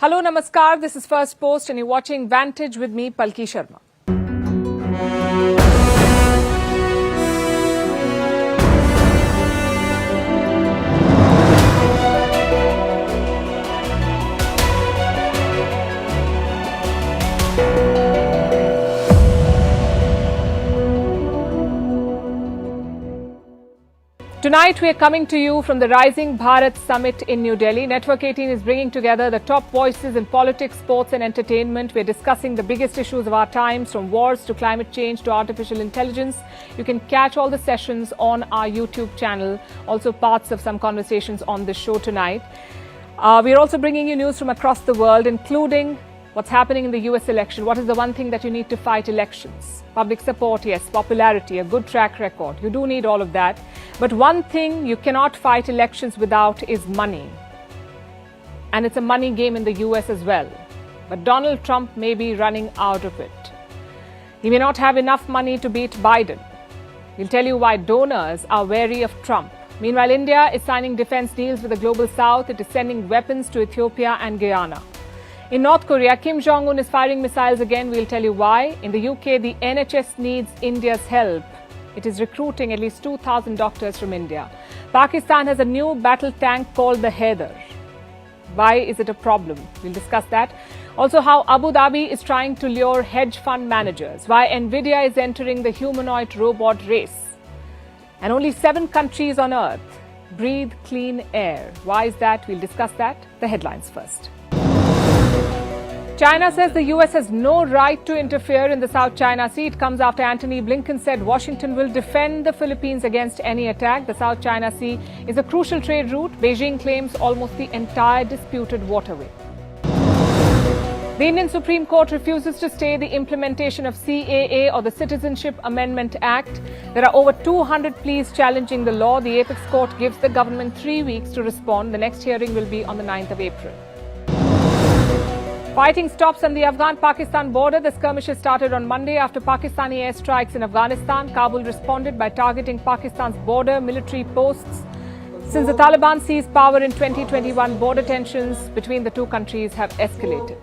Hello, Namaskar. This is Firstpost and you're watching Vantage with me, Palki Sharma. Tonight, we are coming to you from the Rising Bharat Summit in New Delhi. Network 18 is bringing together the top voices in politics, sports and entertainment. We're discussing the biggest issues of our times, from wars to climate change to artificial intelligence. You can catch all the sessions on our YouTube channel, also parts of some conversations on this show tonight. We're also bringing you news from across the world, including what's happening in the US election. What is the one thing that you need to fight elections? Public support, yes. Popularity, a good track record. You do need all of that. But one thing you cannot fight elections without is money. And it's a money game in the US as well. But Donald Trump may be running out of it. He may not have enough money to beat Biden. We'll tell you why donors are wary of Trump. Meanwhile, India is signing defense deals with the global south. It is sending weapons to Ethiopia and Guyana. In North Korea, Kim Jong-un is firing missiles again. We'll tell you why. In the UK, the NHS needs India's help. It is recruiting at least 2,000 doctors from India. Pakistan has a new battle tank called the Hedge. Why is it a problem? We'll discuss that. Also, how Abu Dhabi is trying to lure hedge fund managers. Why Nvidia is entering the humanoid robot race. And only 7 countries on earth breathe clean air. Why is that? We'll discuss that. The headlines first. China says the US has no right to interfere in the South China Sea. It comes after Antony Blinken said Washington will defend the Philippines against any attack. The South China Sea is a crucial trade route. Beijing claims almost the entire disputed waterway. The Indian Supreme Court refuses to stay the implementation of CAA or the Citizenship Amendment Act. There are over 200 pleas challenging the law. The apex court gives the government 3 weeks to respond. The next hearing will be on the 9th of April. Fighting stops on the Afghan Pakistan border. The skirmishes started on Monday after Pakistani airstrikes in Afghanistan. Kabul responded by targeting Pakistan's border military posts. Since the Taliban seized power in 2021, border tensions between the two countries have escalated.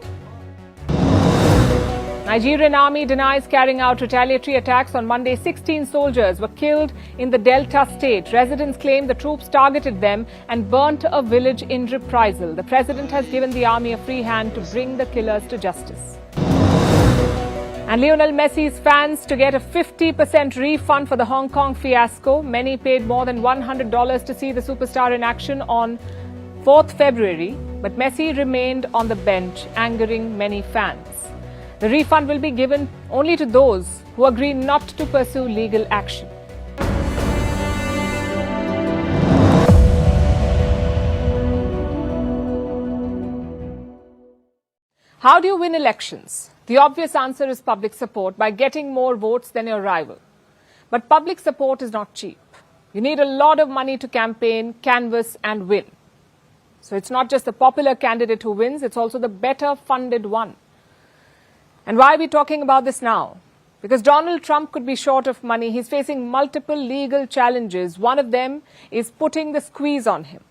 Nigerian Army denies carrying out retaliatory attacks. On Monday, 16 soldiers were killed in the Delta state. Residents claim the troops targeted them and burnt a village in reprisal. The president has given the army a free hand to bring the killers to justice. And Lionel Messi's fans to get a 50% refund for the Hong Kong fiasco. Many paid more than $100 to see the superstar in action on 4th February, but Messi remained on the bench, angering many fans. The refund will be given only to those who agree not to pursue legal action. How do you win elections? The obvious answer is public support, by getting more votes than your rival. But public support is not cheap. You need a lot of money to campaign, canvass and win. So it's not just the popular candidate who wins, it's also the better funded one. And why are we talking about this now? Because Donald Trump could be short of money. He's facing multiple legal challenges. One of them is putting the squeeze on him.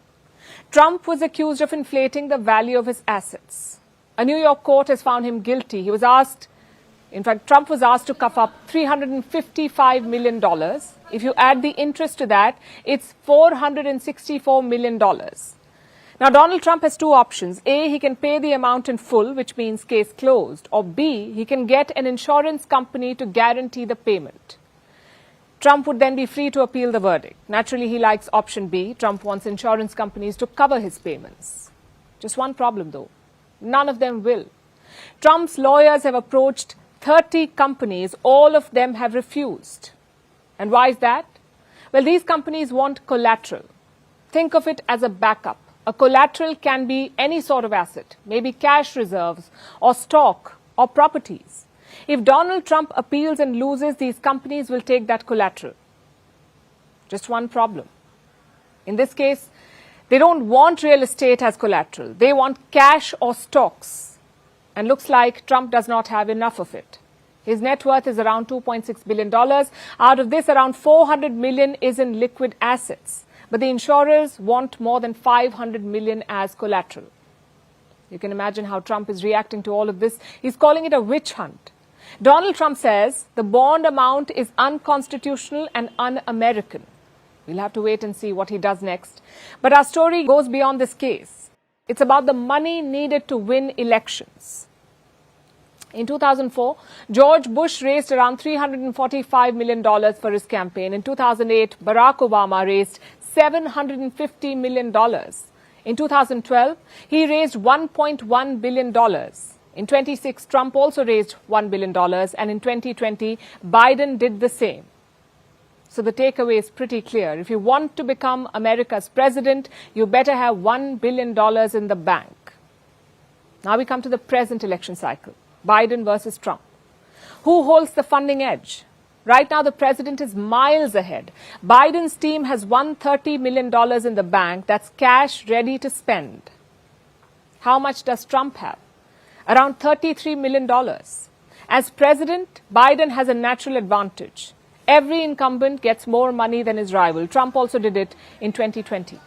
Trump was accused of inflating the value of his assets. A New York court has found him guilty. Trump was asked to cough up $355 million. If you add the interest to that, it's $464 million. Now, Donald Trump has two options. A, he can pay the amount in full, which means case closed. Or B, he can get an insurance company to guarantee the payment. Trump would then be free to appeal the verdict. Naturally, he likes option B. Trump wants insurance companies to cover his payments. Just one problem, though. None of them will. Trump's lawyers have approached 30 companies. All of them have refused. And why is that? Well, these companies want collateral. Think of it as a backup. A collateral can be any sort of asset, maybe cash reserves or stock or properties. If Donald Trump appeals and loses, these companies will take that collateral. Just one problem. In this case, they don't want real estate as collateral. They want cash or stocks. And looks like Trump does not have enough of it. His net worth is around $2.6 billion. Out of this, around $400 million is in liquid assets. But the insurers want more than $500 million as collateral. You can imagine how Trump is reacting to all of this. He's calling it a witch hunt. Donald Trump says the bond amount is unconstitutional and un-American. We'll have to wait and see what he does next. But our story goes beyond this case. It's about the money needed to win elections. In 2004, George Bush raised around $345 million for his campaign. In 2008, Barack Obama raised $750 million. In 2012, he raised $1.1 billion. In 2016, Trump also raised $1 billion. And in 2020, Biden did the same. So the takeaway is pretty clear. If you want to become America's president, you better have $1 billion in the bank. Now we come to the present election cycle. Biden versus Trump. Who holds the funding edge? Right now, the president is miles ahead. Biden's team has $130 million in the bank. That's cash ready to spend. How much does Trump have? Around $33 million. As president, Biden has a natural advantage. Every incumbent gets more money than his rival. Trump also did it in 2020.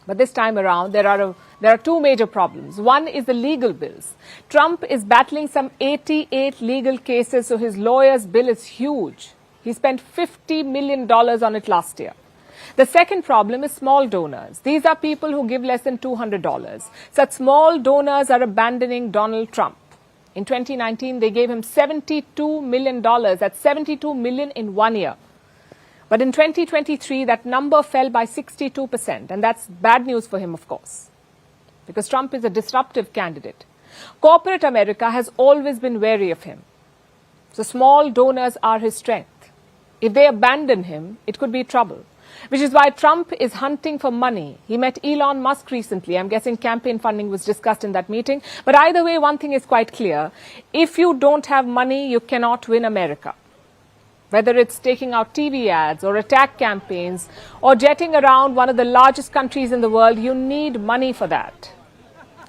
But this time around, there are two major problems. One is the legal bills. Trump is battling some 88 legal cases, so his lawyer's bill is huge. He spent $50 million on it last year. The second problem is small donors. These are people who give less than $200. Such small donors are abandoning Donald Trump. In 2019, they gave him $72 million. That's $72 million in 1 year. But in 2023, that number fell by 62%. And that's bad news for him, of course, because Trump is a disruptive candidate. Corporate America has always been wary of him. So small donors are his strength. If they abandon him, it could be trouble, which is why Trump is hunting for money. He met Elon Musk recently. I'm guessing campaign funding was discussed in that meeting. But either way, one thing is quite clear. If you don't have money, you cannot win America. Whether it's taking out TV ads or attack campaigns or jetting around one of the largest countries in the world, you need money for that.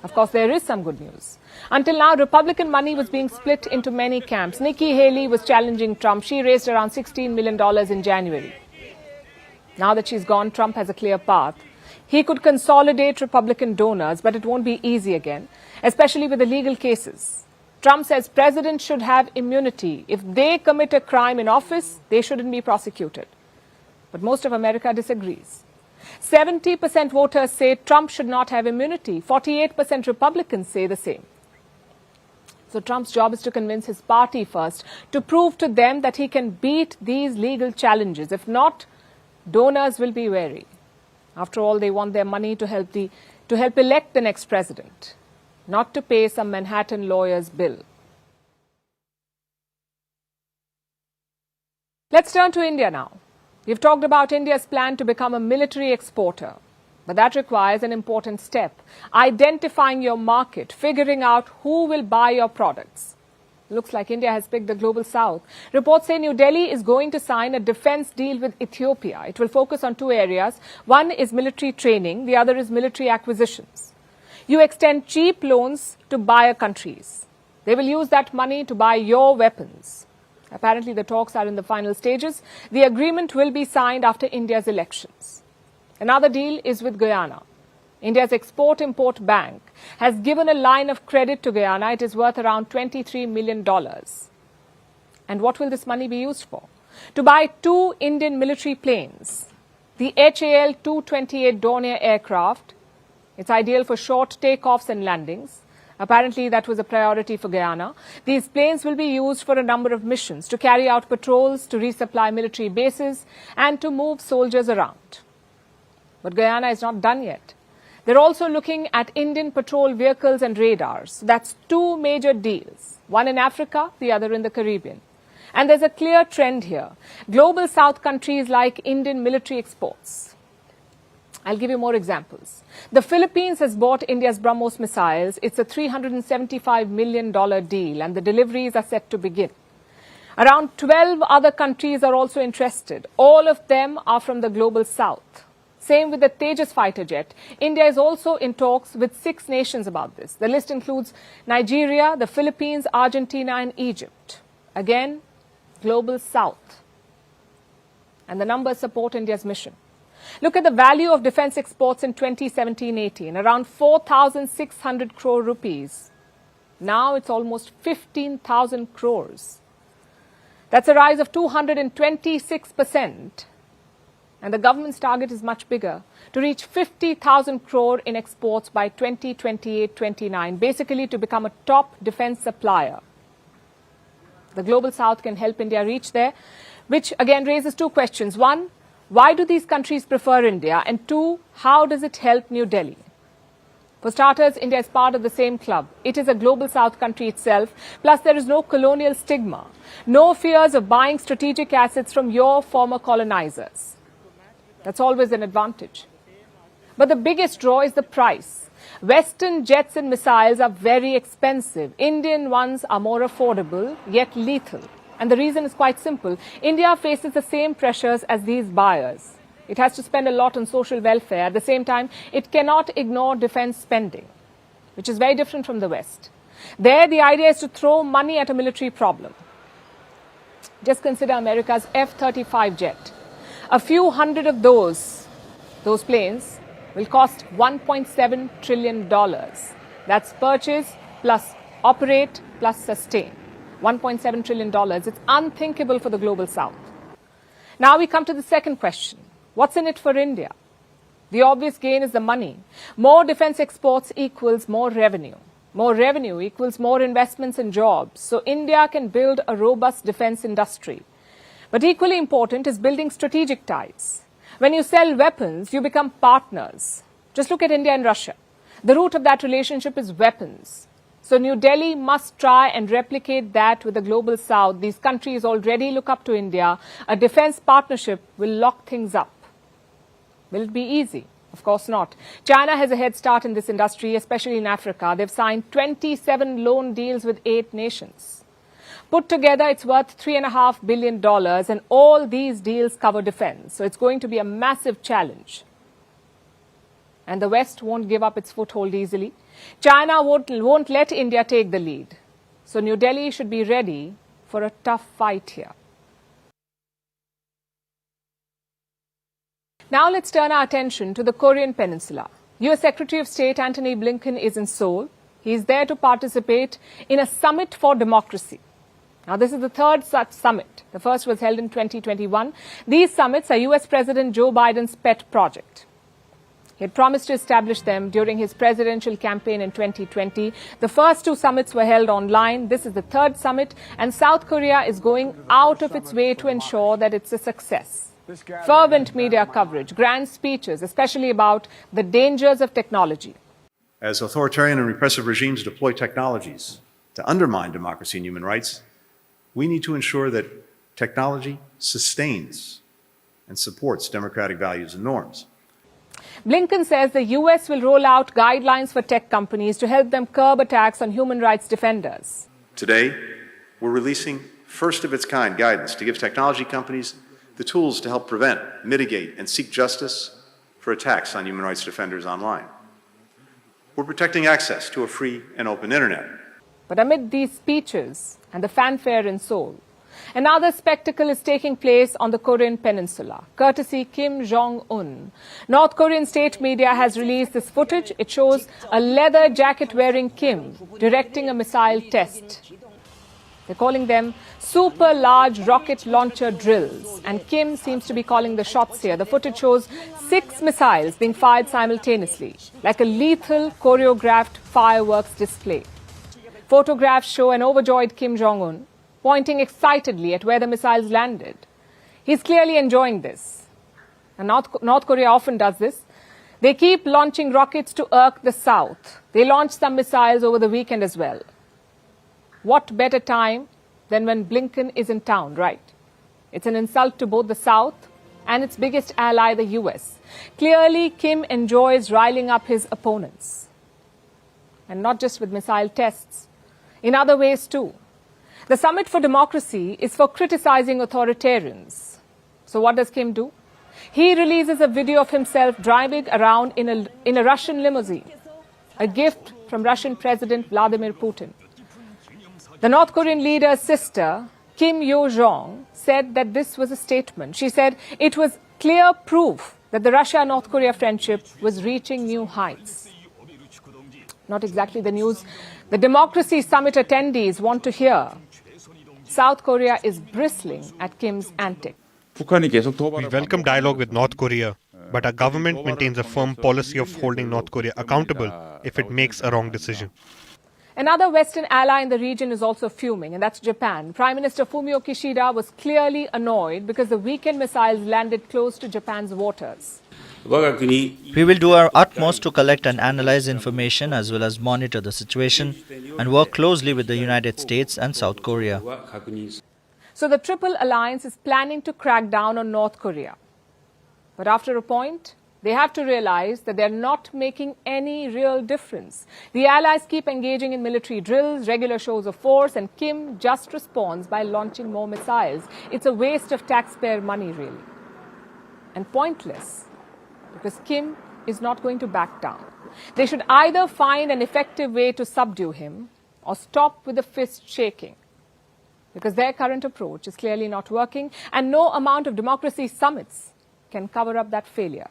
Of course, there is some good news. Until now, Republican money was being split into many camps. Nikki Haley was challenging Trump. She raised around $16 million in January. Now that she's gone, Trump has a clear path. He could consolidate Republican donors, but it won't be easy again, especially with the legal cases. Trump says presidents should have immunity. If they commit a crime in office, they shouldn't be prosecuted. But most of America disagrees. 70% voters say Trump should not have immunity. 48% Republicans say the same. So Trump's job is to convince his party first, to prove to them that he can beat these legal challenges. If not, donors will be wary. After all, they want their money to help elect the next president, not to pay some Manhattan lawyer's bill. Let's turn to India now. We've talked about India's plan to become a military exporter. But that requires an important step: identifying your market, figuring out who will buy your products. Looks like India has picked the global south. Reports say New Delhi is going to sign a defense deal with Ethiopia. It will focus on two areas. One is military training. The other is military acquisitions. You extend cheap loans to buyer countries. They will use that money to buy your weapons. Apparently, the talks are in the final stages. The agreement will be signed after India's elections. Another deal is with Guyana. India's Export-Import Bank has given a line of credit to Guyana. It is worth around $23 million. And what will this money be used for? To buy 2 Indian military planes. The HAL-228 Dornier aircraft. It's ideal for short takeoffs and landings. Apparently, that was a priority for Guyana. These planes will be used for a number of missions: to carry out patrols, to resupply military bases, and to move soldiers around. But Guyana is not done yet. They're also looking at Indian patrol vehicles and radars. That's 2 major deals, one in Africa, the other in the Caribbean. And there's a clear trend here. Global South countries like Indian military exports. I'll give you more examples. The Philippines has bought India's BrahMos missiles. It's a $375 million deal, and the deliveries are set to begin. Around 12 other countries are also interested. All of them are from the global south. Same with the Tejas fighter jet. India is also in talks with 6 nations about this. The list includes Nigeria, the Philippines, Argentina, and Egypt. Again, global south. And the numbers support India's mission. Look at the value of defense exports in 2017-18, around 4,600 crore rupees. Now it's almost 15,000 crores. That's a rise of 226%. And the government's target is much bigger, to reach 50,000 crore in exports by 2028-29, basically to become a top defense supplier. The Global South can help India reach there, which again raises two questions. One, why do these countries prefer India? And two, how does it help New Delhi? For starters, India is part of the same club. It is a Global South country itself, plus there is no colonial stigma, no fears of buying strategic assets from your former colonizers. That's always an advantage. But the biggest draw is the price. Western jets and missiles are very expensive. Indian ones are more affordable, yet lethal. And the reason is quite simple. India faces the same pressures as these buyers. It has to spend a lot on social welfare. At the same time, it cannot ignore defense spending, which is very different from the West. There, the idea is to throw money at a military problem. Just consider America's F-35 jet. A few hundred of those planes will cost $1.7 trillion. That's purchase plus operate plus sustain. $1.7 trillion. It's unthinkable for the Global South. Now we come to the second question. What's in it for India? The obvious gain is the money. More defense exports equals more revenue. More revenue equals more investments and jobs. So India can build a robust defense industry. But equally important is building strategic ties. When you sell weapons, you become partners. Just look at India and Russia. The root of that relationship is weapons. So New Delhi must try and replicate that with the Global South. These countries already look up to India. A defense partnership will lock things up. Will it be easy? Of course not. China has a head start in this industry, especially in Africa. They've signed 27 loan deals with 8 nations. Put together, it's worth $3.5 billion, and all these deals cover defense. So it's going to be a massive challenge. And the West won't give up its foothold easily. China won't let India take the lead. So New Delhi should be ready for a tough fight here. Now let's turn our attention to the Korean Peninsula. US Secretary of State Antony Blinken is in Seoul. He is there to participate in a summit for democracy. Now, this is the third such summit. The first was held in 2021. These summits are US President Joe Biden's pet project. He had promised to establish them during his presidential campaign in 2020. The first 2 summits were held online. This is the third summit, and South Korea is going out of its way to ensure that it's a success. Fervent media coverage, grand speeches, especially about the dangers of technology. As authoritarian and repressive regimes deploy technologies to undermine democracy and human rights, we need to ensure that technology sustains and supports democratic values and norms. Blinken says the US will roll out guidelines for tech companies to help them curb attacks on human rights defenders. Today, we're releasing first-of-its-kind guidance to give technology companies the tools to help prevent, mitigate, and seek justice for attacks on human rights defenders online. We're protecting access to a free and open internet. But amid these speeches and the fanfare in Seoul, another spectacle is taking place on the Korean Peninsula, courtesy Kim Jong-un. North Korean state media has released this footage. It shows a leather jacket-wearing Kim directing a missile test. They're calling them super large rocket launcher drills, and Kim seems to be calling the shots here. The footage shows 6 missiles being fired simultaneously, like a lethal choreographed fireworks display. Photographs show an overjoyed Kim Jong-un pointing excitedly at where the missiles landed. He's clearly enjoying this. And North Korea often does this. They keep launching rockets to irk the South. They launched some missiles over the weekend as well. What better time than when Blinken is in town, right? It's an insult to both the South and its biggest ally, the US. Clearly, Kim enjoys riling up his opponents. And not just with missile tests, in other ways too. The Summit for Democracy is for criticizing authoritarians. So what does Kim do? He releases a video of himself driving around in a Russian limousine, a gift from Russian President Vladimir Putin. The North Korean leader's sister, Kim Yo-jong, said that this was a statement. She said it was clear proof that the Russia-North Korea friendship was reaching new heights. Not exactly the news the Democracy Summit attendees want to hear. South Korea is bristling at Kim's antics. We welcome dialogue with North Korea, but our government maintains a firm policy of holding North Korea accountable if it makes a wrong decision. Another Western ally in the region is also fuming, and that's Japan. Prime Minister Fumio Kishida was clearly annoyed because the weekend missiles landed close to Japan's waters. We will do our utmost to collect and analyze information as well as monitor the situation and work closely with the United States and South Korea. So the Triple Alliance is planning to crack down on North Korea. But after a point, they have to realize that they're not making any real difference. The allies keep engaging in military drills, regular shows of force, and Kim just responds by launching more missiles. It's a waste of taxpayer money, really. And pointless, because Kim is not going to back down. They should either find an effective way to subdue him or stop with the fist shaking, because their current approach is clearly not working, and no amount of democracy summits can cover up that failure.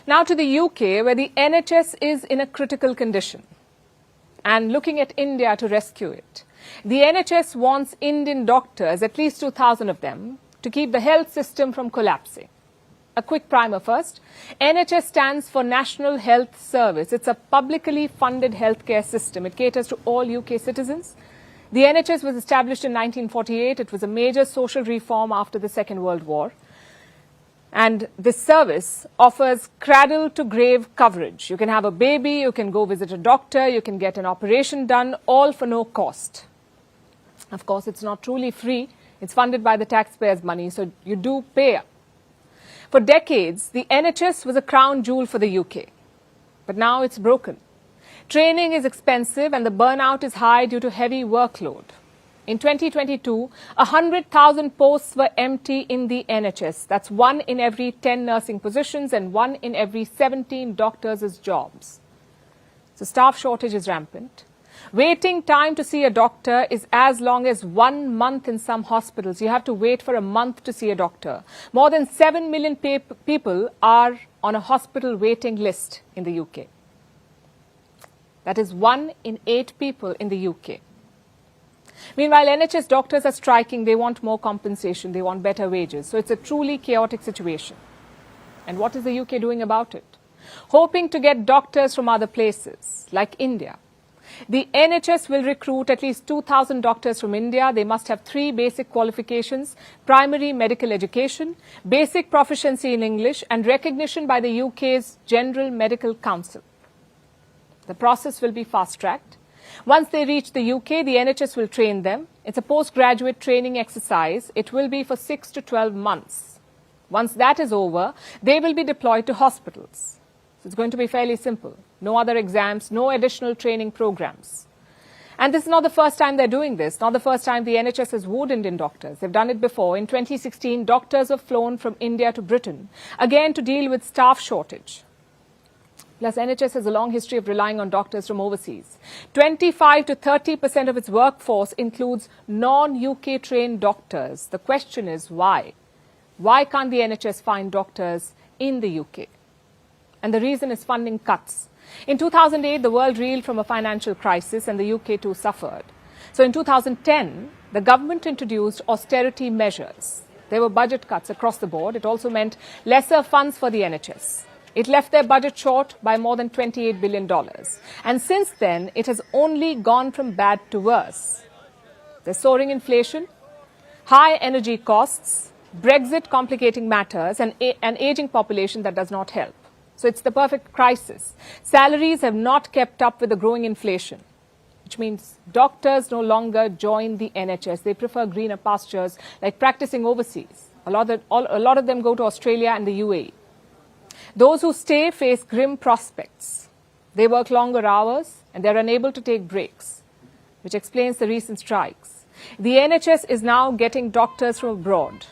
Now to the UK, where the NHS is in a critical condition and looking at India to rescue it. The NHS wants Indian doctors, at least 2,000 of them, to keep the health system from collapsing. A quick primer first. NHS stands for National Health Service. It's a publicly funded healthcare system. It caters to all UK citizens. The NHS was established in 1948. It was a major social reform after the Second World War. And this service offers cradle-to-grave coverage. You can have a baby, you can go visit a doctor, you can get an operation done, all for no cost. Of course, it's not truly free. It's funded by the taxpayers' money, so you do pay up. For decades, the NHS was a crown jewel for the UK. But now it's broken. Training is expensive and the burnout is high due to heavy workload. In 2022, 100,000 posts were empty in the NHS. That's 1 in every 10 nursing positions and 1 in every 17 doctors' jobs. So staff shortage is rampant. Waiting time to see a doctor is as long as 1 month in some hospitals. You have to wait for a month to see a doctor. More than 7 million people are on a hospital waiting list in the UK. That is 1 in 8 people in the UK. Meanwhile, NHS doctors are striking. They want more compensation. They want better wages. So it's a truly chaotic situation. And what is the UK doing about it? Hoping to get doctors from other places, like India. The NHS will recruit at least 2,000 doctors from India. They must have 3 basic qualifications: primary medical education, basic proficiency in English, and recognition by the UK's General Medical Council. The process will be fast-tracked. Once they reach the UK, the NHS will train them. It's a postgraduate training exercise. It will be for 6 to 12 months. Once that is over, they will be deployed to hospitals. So it's going to be fairly simple. No other exams, no additional training programs. And this is not the first time they're doing this, not the first time the NHS has wooed Indian doctors. They've done it before. In 2016, doctors were flown from India to Britain, again to deal with staff shortage. Plus, NHS has a long history of relying on doctors from overseas. 25 to 30% of its workforce includes non-UK trained doctors. The question is why? Why can't the NHS find doctors in the UK? And the reason is funding cuts. In 2008, the world reeled from a financial crisis and the UK too suffered. So in 2010, the government introduced austerity measures. There were budget cuts across the board. It also meant lesser funds for the NHS. It left their budget short by more than $28 billion. And since then, it has only gone from bad to worse. There's soaring inflation, high energy costs, Brexit complicating matters, and an aging population that does not help. So it's the perfect crisis. Salaries have not kept up with the growing inflation, which means doctors no longer join the NHS. They prefer greener pastures, like practicing overseas. A lot of them go to Australia and the UAE. Those who stay face grim prospects. They work longer hours and they're unable to take breaks, which explains the recent strikes. The NHS is now getting doctors from abroad.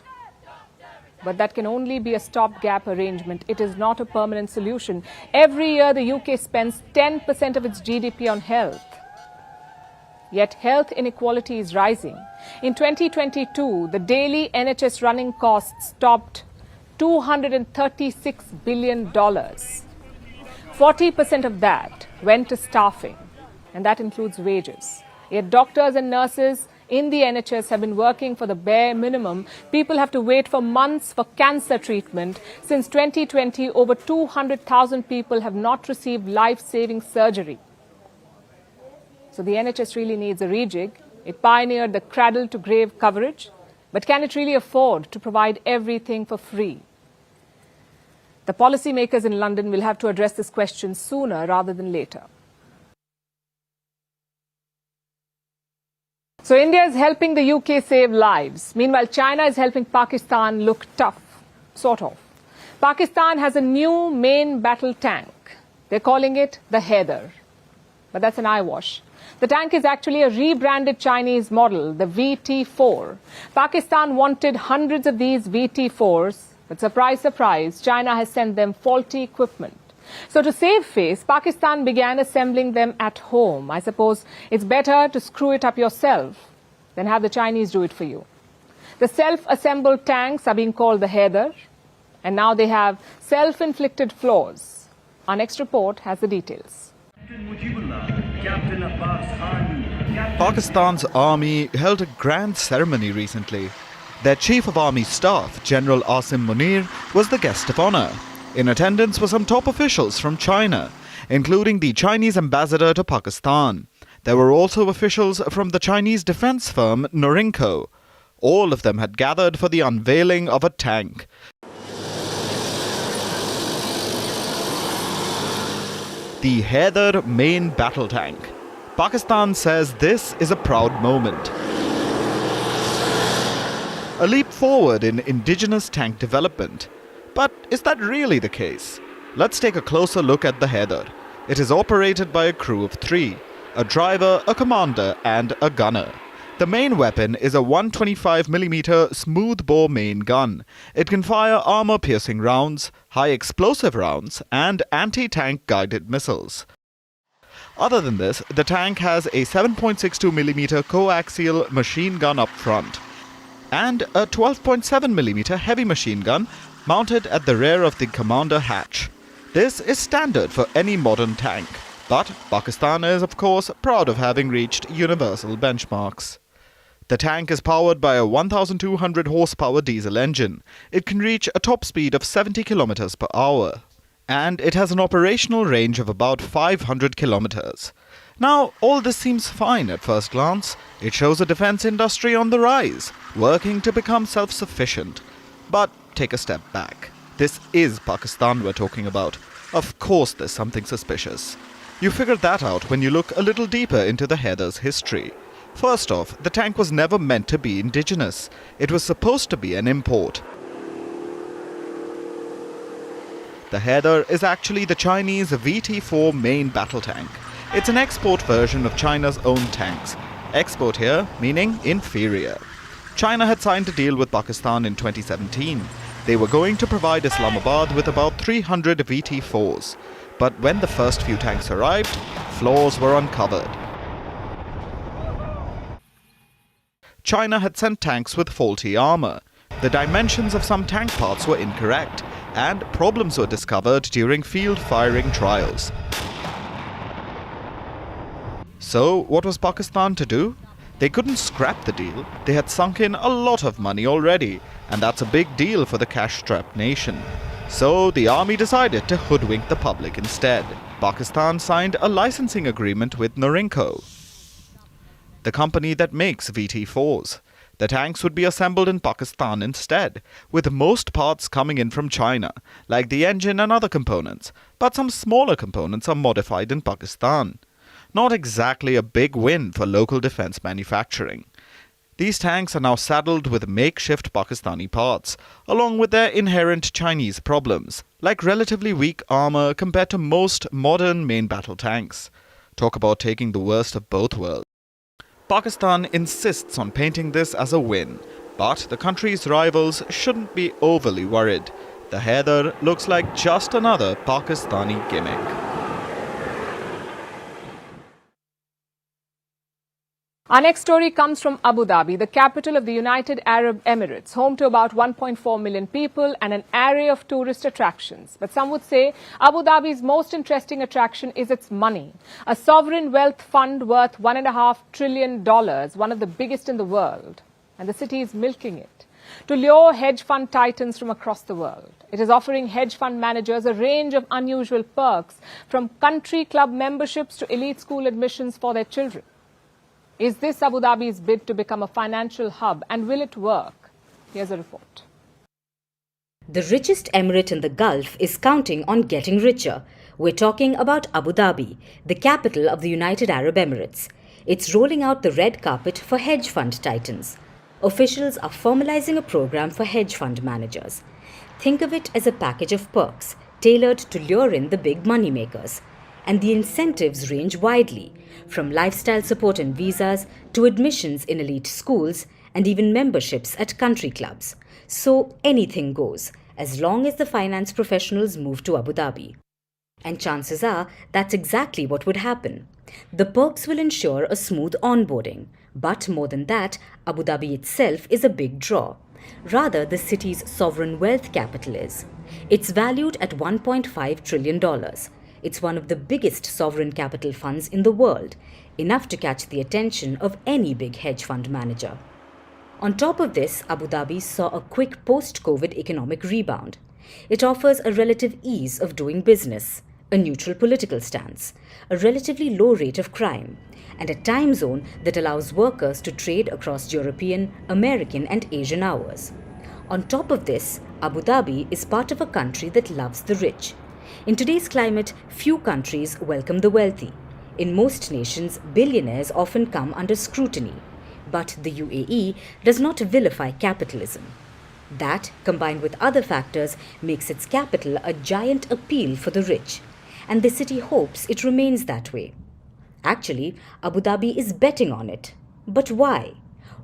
But that can only be a stopgap arrangement. It is not a permanent solution. Every year, the UK spends 10% of its GDP on health. Yet health inequality is rising. In 2022, the daily NHS running costs topped $236 billion. 40% of that went to staffing, and that includes wages. Yet doctors and nurses in the NHS have been working for the bare minimum. People have to wait for months for cancer treatment. Since 2020, over 200,000 people have not received life-saving surgery. So the NHS really needs a rejig. It pioneered the cradle-to-grave coverage, but can it really afford to provide everything for free? The policymakers in London will have to address this question sooner rather than later. So India is helping the UK save lives. Meanwhile, China is helping Pakistan look tough, sort of. Pakistan has a new main battle tank. They're calling it the Hedge. But that's an eyewash. The tank is actually a rebranded Chinese model, the VT-4. Pakistan wanted hundreds of these VT-4s, but surprise, surprise, China has sent them faulty equipment. So to save face, Pakistan began assembling them at home. I suppose it's better to screw it up yourself than have the Chinese do it for you. The self-assembled tanks are being called the Hedge, and now they have self-inflicted flaws. Our next report has the details. Pakistan's army held a grand ceremony recently. Their Chief of Army Staff, General Asim Munir, was the guest of honor. In attendance were some top officials from China, including the Chinese ambassador to Pakistan. There were also officials from the Chinese defense firm Norinco. All of them had gathered for the unveiling of a tank. The Hedge main battle tank. Pakistan says this is a proud moment. A leap forward in indigenous tank development. But is that really the case? Let's take a closer look at the Hedge. It is operated by a crew of 3, a driver, a commander and a gunner. The main weapon is a 125mm smoothbore main gun. It can fire armor-piercing rounds, high-explosive rounds and anti-tank guided missiles. Other than this, the tank has a 7.62mm coaxial machine gun up front and a 12.7mm heavy machine gun mounted at the rear of the commander hatch. This is standard for any modern tank, but Pakistan is, of course, proud of having reached universal benchmarks. The tank is powered by a 1,200 horsepower diesel engine. It can reach a top speed of 70 kilometers per hour. And it has an operational range of about 500 kilometers. Now, all this seems fine at first glance. It shows a defense industry on the rise, working to become self-sufficient. But take a step back. This is Pakistan we're talking about. Of course there's something suspicious. You figure that out when you look a little deeper into the Hedge's history. First off, the tank was never meant to be indigenous. It was supposed to be an import. The Hedge is actually the Chinese VT-4 main battle tank. It's an export version of China's own tanks. Export here meaning inferior. China had signed a deal with Pakistan in 2017. They were going to provide Islamabad with about 300 VT-4s. But when the first few tanks arrived, flaws were uncovered. China had sent tanks with faulty armor. The dimensions of some tank parts were incorrect, and problems were discovered during field firing trials. So, what was Pakistan to do? They couldn't scrap the deal. They had sunk in a lot of money already, and that's a big deal for the cash-strapped nation. So, the army decided to hoodwink the public instead. Pakistan signed a licensing agreement with Norinco, the company that makes VT-4s. The tanks would be assembled in Pakistan instead, with most parts coming in from China, like the engine and other components, but some smaller components are modified in Pakistan. Not exactly a big win for local defense manufacturing. These tanks are now saddled with makeshift Pakistani parts, along with their inherent Chinese problems, like relatively weak armor compared to most modern main battle tanks. Talk about taking the worst of both worlds. Pakistan insists on painting this as a win, but the country's rivals shouldn't be overly worried. The Hedge looks like just another Pakistani gimmick. Our next story comes from Abu Dhabi, the capital of the United Arab Emirates, home to about 1.4 million people and an array of tourist attractions. But some would say Abu Dhabi's most interesting attraction is its money. A sovereign wealth fund worth $1.5 trillion, one of the biggest in the world. And the city is milking it to lure hedge fund titans from across the world. It is offering hedge fund managers a range of unusual perks, from country club memberships to elite school admissions for their children. Is this Abu Dhabi's bid to become a financial hub, and will it work? Here's a report. The richest emirate in the Gulf is counting on getting richer. We're talking about Abu Dhabi, the capital of the United Arab Emirates. It's rolling out the red carpet for hedge fund titans. Officials are formalizing a program for hedge fund managers. Think of it as a package of perks tailored to lure in the big money makers. And the incentives range widely, from lifestyle support and visas to admissions in elite schools and even memberships at country clubs. So anything goes, as long as the finance professionals move to Abu Dhabi. And chances are that's exactly what would happen. The perks will ensure a smooth onboarding. But more than that, Abu Dhabi itself is a big draw. Rather, the city's sovereign wealth capital is. It's valued at $1.5 trillion. It's one of the biggest sovereign capital funds in the world, enough to catch the attention of any big hedge fund manager. On top of this, Abu Dhabi saw a quick post-COVID economic rebound. It offers a relative ease of doing business, a neutral political stance, a relatively low rate of crime, and a time zone that allows workers to trade across European, American, and Asian hours. On top of this, Abu Dhabi is part of a country that loves the rich. In today's climate, few countries welcome the wealthy. In most nations, billionaires often come under scrutiny. But the UAE does not vilify capitalism. That, combined with other factors, makes its capital a giant appeal for the rich. And the city hopes it remains that way. Actually, Abu Dhabi is betting on it. But why?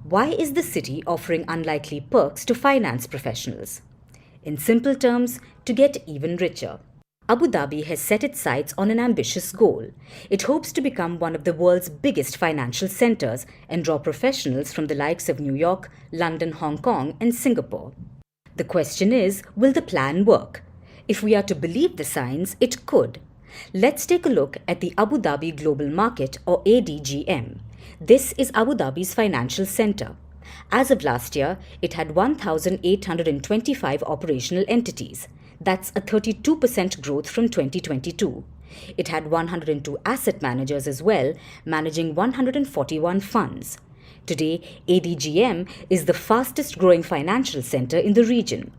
Why is the city offering unlikely perks to finance professionals? In simple terms, to get even richer. Abu Dhabi has set its sights on an ambitious goal. It hopes to become one of the world's biggest financial centers and draw professionals from the likes of New York, London, Hong Kong, and Singapore. The question is, will the plan work? If we are to believe the signs, it could. Let's take a look at the Abu Dhabi Global Market, or ADGM. This is Abu Dhabi's financial center. As of last year, it had 1,825 operational entities. That's a 32% growth from 2022. It had 102 asset managers as well, managing 141 funds. Today, ADGM is the fastest growing financial center in the region.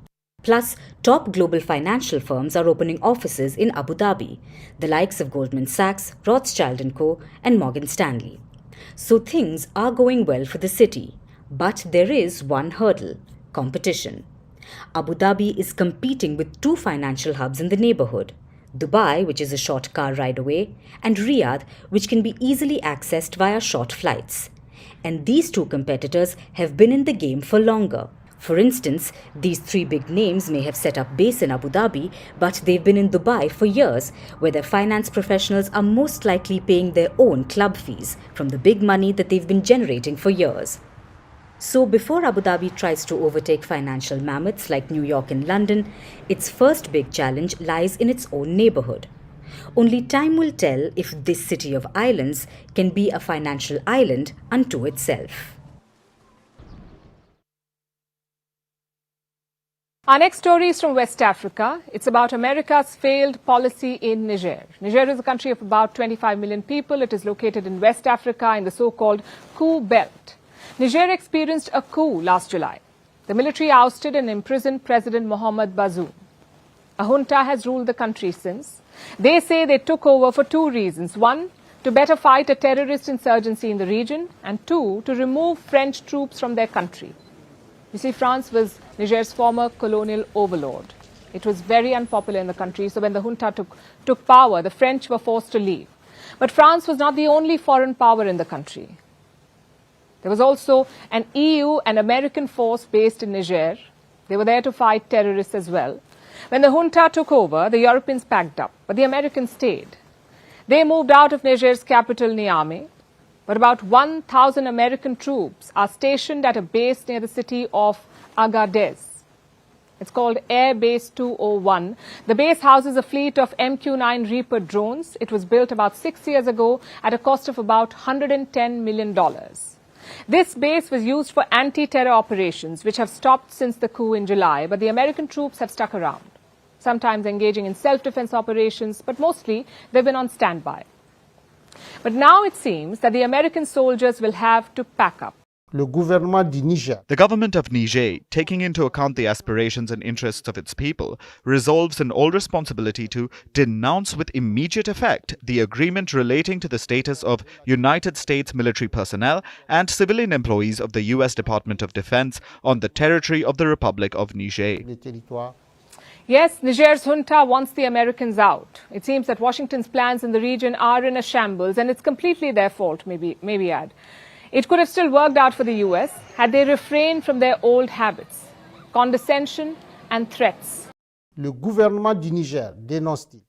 Plus, top global financial firms are opening offices in Abu Dhabi, the likes of Goldman Sachs, Rothschild & Co. and Morgan Stanley. So things are going well for the city. But there is one hurdle: competition. Abu Dhabi is competing with two financial hubs in the neighborhood: Dubai, which is a short car ride away, and Riyadh, which can be easily accessed via short flights. And these two competitors have been in the game for longer. For instance, these three big names may have set up base in Abu Dhabi, but they've been in Dubai for years, where their finance professionals are most likely paying their own club fees from the big money that they've been generating for years. So before Abu Dhabi tries to overtake financial mammoths like New York and London, its first big challenge lies in its own neighborhood. Only time will tell if this city of islands can be a financial island unto itself. Our next story is from West Africa. It's about America's failed policy in Niger. Niger is a country of about 25 million people. It is located in West Africa in the so-called coup belt. Niger experienced a coup last July. The military ousted and imprisoned President Mohamed Bazoum. A junta has ruled the country since. They say they took over for two reasons. One, to better fight a terrorist insurgency in the region, and two, to remove French troops from their country. You see, France was Niger's former colonial overlord. It was very unpopular in the country, so when the junta took power, the French were forced to leave. But France was not the only foreign power in the country. There was also an EU and American force based in Niger. They were there to fight terrorists as well. When the junta took over, the Europeans packed up, but the Americans stayed. They moved out of Niger's capital, Niamey, but about 1,000 American troops are stationed at a base near the city of Agadez. It's called Air Base 201. The base houses a fleet of MQ-9 Reaper drones. It was built about 6 years ago at a cost of about $110 million. This base was used for anti-terror operations, which have stopped since the coup in July, but the American troops have stuck around, sometimes engaging in self-defense operations, but mostly they've been on standby. But now it seems that the American soldiers will have to pack up. The government of Niger, taking into account the aspirations and interests of its people, resolves in all responsibility to denounce with immediate effect the agreement relating to the status of United States military personnel and civilian employees of the U.S. Department of Defense on the territory of the Republic of Niger. Yes, Niger's junta wants the Americans out. It seems that Washington's plans in the region are in a shambles, and it's completely their fault, maybe add. It could have still worked out for the US had they refrained from their old habits, condescension and threats. The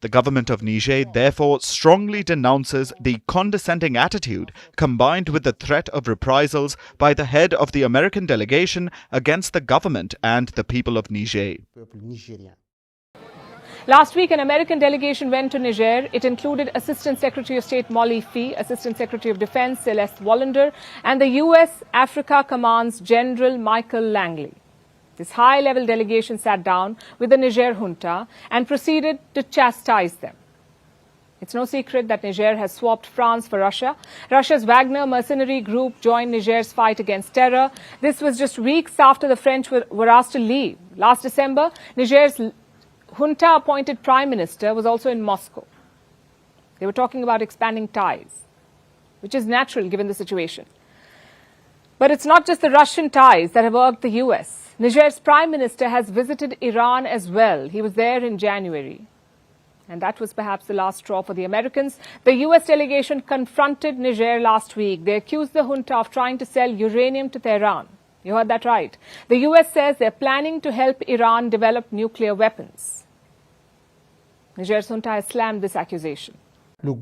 government of Niger therefore strongly denounces the condescending attitude combined with the threat of reprisals by the head of the American delegation against the government and the people of Niger. Last week, an American delegation went to Niger. It included Assistant Secretary of State Molly Fee, Assistant Secretary of Defense Celeste Wallander, and the U.S. Africa Command's General Michael Langley. This high-level delegation sat down with the Niger junta and proceeded to chastise them. It's no secret that Niger has swapped France for Russia. Russia's Wagner mercenary group joined Niger's fight against terror. This was just weeks after the French were asked to leave. Last December, Niger's junta-appointed Prime Minister was also in Moscow. They were talking about expanding ties, which is natural given the situation. But it's not just the Russian ties that have irked the US. Niger's Prime Minister has visited Iran as well. He was there in January. And that was perhaps the last straw for the Americans. The US delegation confronted Niger last week. They accused the junta of trying to sell uranium to Tehran. You heard that right. The US says they're planning to help Iran develop nuclear weapons. Niger's junta has slammed this accusation. The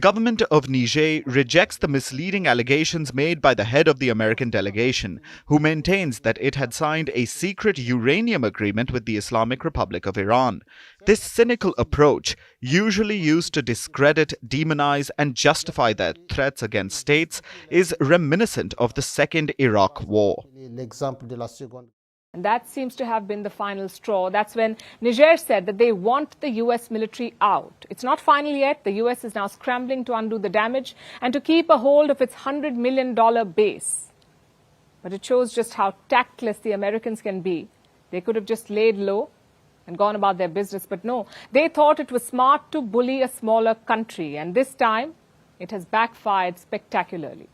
government of Niger rejects the misleading allegations made by the head of the American delegation, who maintains that it had signed a secret uranium agreement with the Islamic Republic of Iran. This cynical approach, usually used to discredit, demonize, and justify their threats against states, is reminiscent of the Second Iraq War. And that seems to have been the final straw. That's when Niger said that they want the US military out. It's not final yet. The US is now scrambling to undo the damage and to keep a hold of its $100 million base. But it shows just how tactless the Americans can be. They could have just laid low and gone about their business, but no. They thought it was smart to bully a smaller country, and this time it has backfired spectacularly.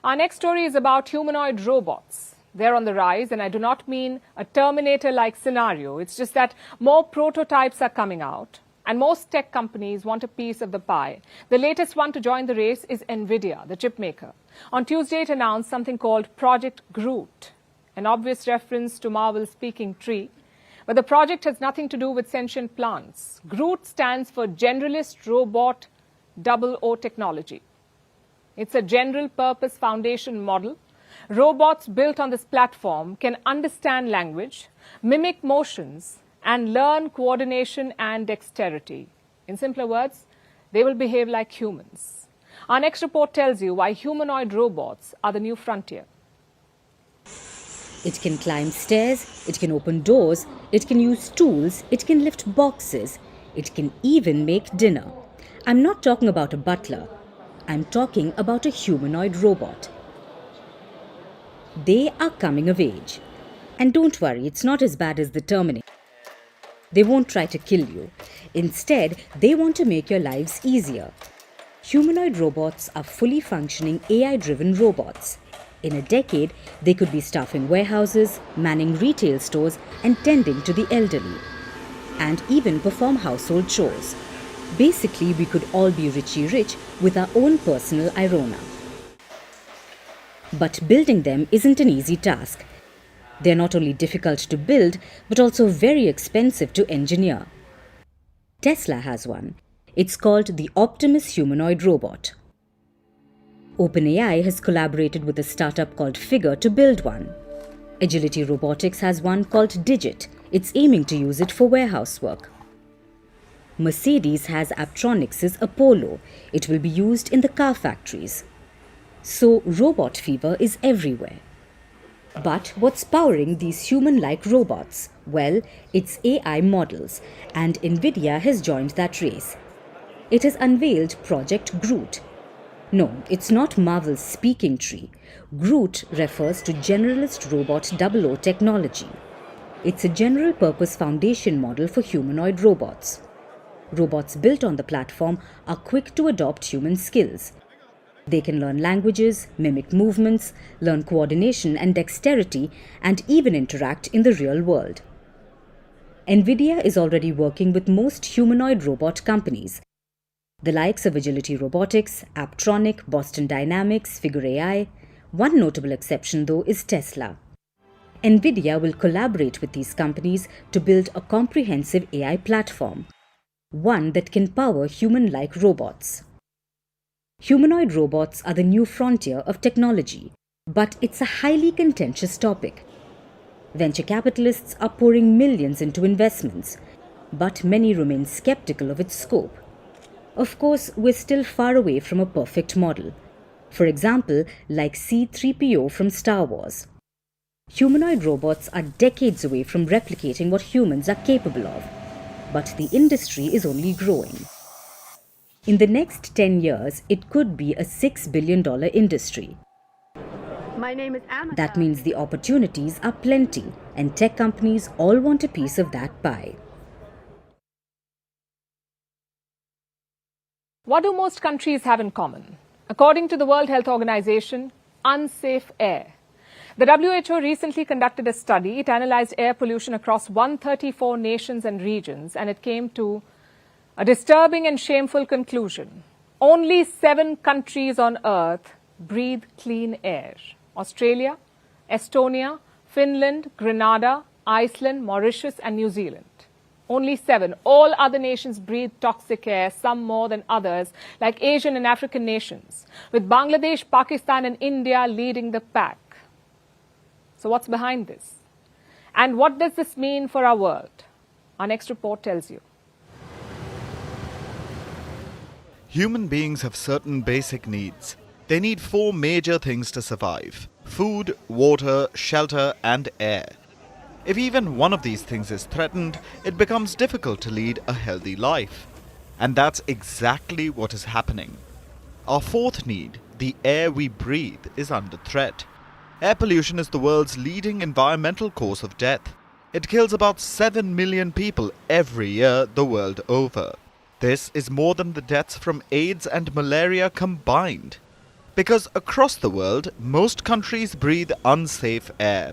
Our next story is about humanoid robots. They're on the rise, and I do not mean a Terminator-like scenario. It's just that more prototypes are coming out, and most tech companies want a piece of the pie. The latest one to join the race is Nvidia, the chip maker. On Tuesday, it announced something called Project Groot, an obvious reference to Marvel's speaking tree. But the project has nothing to do with sentient plants. Groot stands for Generalist Robot 00 Technology. It's a general-purpose foundation model. Robots built on this platform can understand language, mimic motions, and learn coordination and dexterity. In simpler words, they will behave like humans. Our next report tells you why humanoid robots are the new frontier. It can climb stairs, it can open doors, it can use tools, it can lift boxes, it can even make dinner. I'm not talking about a butler. I'm talking about a humanoid robot. They are coming of age. And don't worry, it's not as bad as the Terminator. They won't try to kill you. Instead, they want to make your lives easier. Humanoid robots are fully functioning AI-driven robots. In a decade, they could be staffing warehouses, manning retail stores, and tending to the elderly, and even perform household chores. Basically, we could all be Richie Rich with our own personal Irona. But building them isn't an easy task. They're not only difficult to build, but also very expensive to engineer. Tesla has one. It's called the Optimus humanoid robot. OpenAI has collaborated with a startup called Figure to build one. Agility Robotics has one called Digit. It's aiming to use it for warehouse work. Mercedes has Aptronics' Apollo. It will be used in the car factories. So robot fever is everywhere. But what's powering these human-like robots? Well, it's AI models, and Nvidia has joined that race. It has unveiled Project Groot. No, it's not Marvel's speaking tree. Groot refers to Generalist Robot 00 technology. It's a general-purpose foundation model for humanoid robots. Robots built on the platform are quick to adopt human skills. They can learn languages, mimic movements, learn coordination and dexterity, and even interact in the real world. Nvidia is already working with most humanoid robot companies. The likes of Agility Robotics, Aptronic, Boston Dynamics, Figure AI. One notable exception, though, is Tesla. Nvidia will collaborate with these companies to build a comprehensive AI platform, one that can power human-like robots. Humanoid robots are the new frontier of technology, but it's a highly contentious topic. Venture capitalists are pouring millions into investments, but many remain skeptical of its scope. Of course, we're still far away from a perfect model. For example, like C-3PO from Star Wars. Humanoid robots are decades away from replicating what humans are capable of, but the industry is only growing. In the next 10 years, it could be a $6 billion industry. My name is Amanda. That means the opportunities are plenty, and tech companies all want a piece of that pie. What do most countries have in common? According to the World Health Organization, unsafe air. The WHO recently conducted a study. It analyzed air pollution across 134 nations and regions, and it came to a disturbing and shameful conclusion. Only 7 countries on earth breathe clean air. Australia, Estonia, Finland, Grenada, Iceland, Mauritius and New Zealand. Only 7. All other nations breathe toxic air, some more than others, like Asian and African nations, with Bangladesh, Pakistan and India leading the pack. So what's behind this? And what does this mean for our world? Our next report tells you. Human beings have certain basic needs. They need 4 major things to survive: food, water, shelter, and air. If even one of these things is threatened, it becomes difficult to lead a healthy life. And that's exactly what is happening. Our 4th need, the air we breathe, is under threat. Air pollution is the world's leading environmental cause of death. It kills about 7 million people every year the world over. This is more than the deaths from AIDS and malaria combined. Because across the world, most countries breathe unsafe air.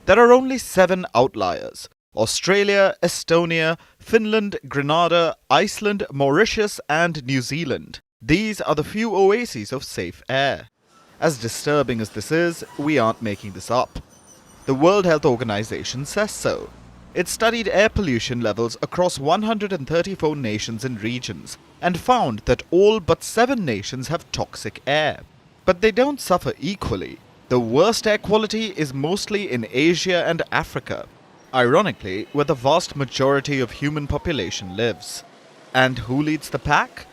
There are only 7 outliers: Australia, Estonia, Finland, Grenada, Iceland, Mauritius and New Zealand. These are the few oases of safe air. As disturbing as this is, we aren't making this up. The World Health Organization says so. It studied air pollution levels across 134 nations and regions and found that all but 7 nations have toxic air. But they don't suffer equally. The worst air quality is mostly in Asia and Africa, ironically where the vast majority of human population lives. And who leads the pack?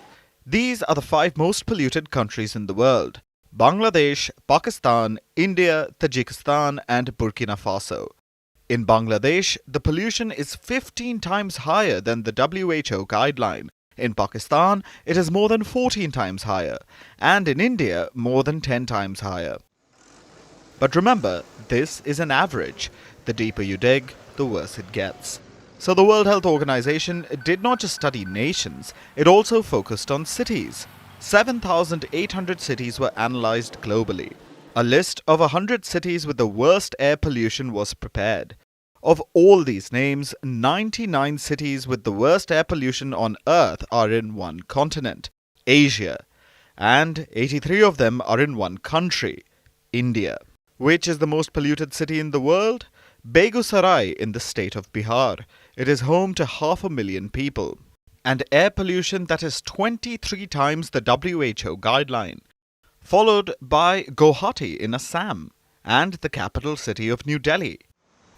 These are the 5 most polluted countries in the world: Bangladesh, Pakistan, India, Tajikistan and Burkina Faso. In Bangladesh, the pollution is 15 times higher than the WHO guideline. In Pakistan, it is more than 14 times higher, and in India, more than 10 times higher. But remember, this is an average. The deeper you dig, the worse it gets. So the World Health Organization did not just study nations, it also focused on cities. 7,800 cities were analyzed globally. A list of 100 cities with the worst air pollution was prepared. Of all these names, 99 cities with the worst air pollution on Earth are in one continent, Asia, and 83 of them are in one country, India. Which is the most polluted city in the world? Begusarai in the state of Bihar. It is home to 500,000 people. and air pollution that is 23 times the WHO guideline, followed by Guwahati in Assam and the capital city of New Delhi.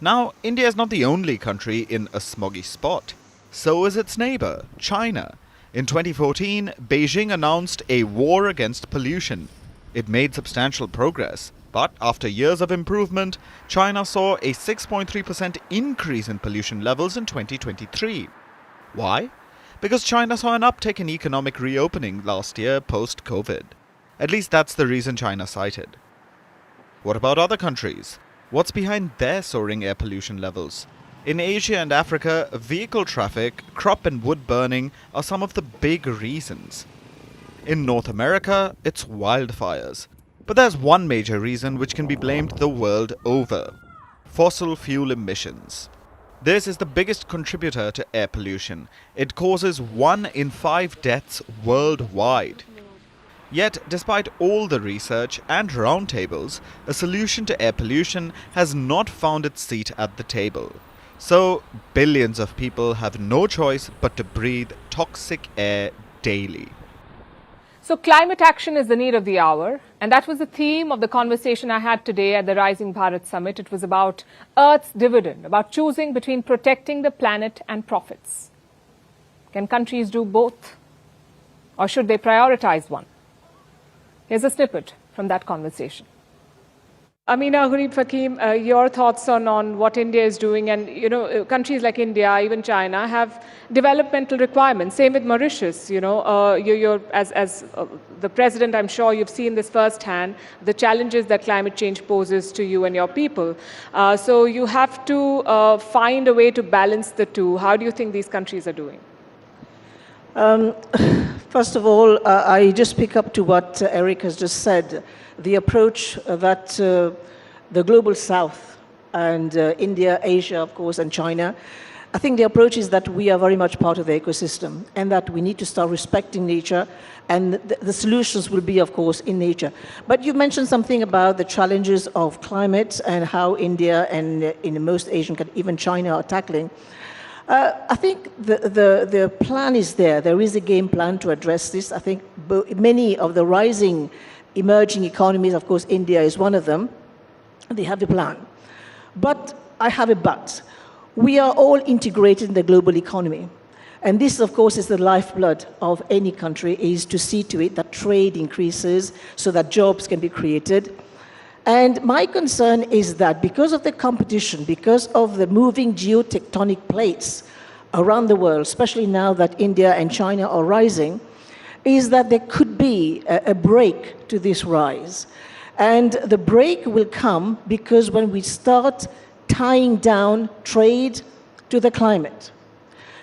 Now, India is not the only country in a smoggy spot. So is its neighbor, China. In 2014, Beijing announced a war against pollution. It made substantial progress, but after years of improvement, China saw a 6.3% increase in pollution levels in 2023. Why? Because China saw an uptick in economic reopening last year post-COVID. At least that's the reason China cited. What about other countries? What's behind their soaring air pollution levels? In Asia and Africa, vehicle traffic, crop and wood burning are some of the big reasons. In North America, it's wildfires. But there's one major reason which can be blamed the world over: fossil fuel emissions. This is the biggest contributor to air pollution. It causes 1 in 5 deaths worldwide. Yet, despite all the research and roundtables, a solution to air pollution has not found its seat at the table. So, billions of people have no choice but to breathe toxic air daily. So climate action is the need of the hour, and that was the theme of the conversation I had today at the Rising Bharat Summit. It was about Earth's dividend, about choosing between protecting the planet and profits. Can countries do both, or should they prioritize one? Here's a snippet from that conversation. Amina, Gharib Fakim, your thoughts on what India is doing, and countries like India, even China, have developmental requirements. Same with Mauritius. You're as the president, I'm sure you've seen this firsthand, the challenges that climate change poses to you and your people. So you have to find a way to balance the two. How do you think these countries are doing? First of all, I just pick up to what Eric has just said. The approach that the global south and India, Asia, of course, and China, I think the approach is that we are very much part of the ecosystem and that we need to start respecting nature, and the solutions will be, of course, in nature. But you mentioned something about the challenges of climate and how India and in most Asian countries, even China, are tackling. I think the plan is there. There is a game plan to address this. I think many of the rising emerging economies, of course, India is one of them, they have the plan. But I have a but. We are all integrated in the global economy. And this, of course, is the lifeblood of any country, is to see to it that trade increases so that jobs can be created. And my concern is that because of the competition, because of the moving geotectonic plates around the world, especially now that India and China are rising, is that there could be a break to this rise. And the break will come because when we start tying down trade to the climate.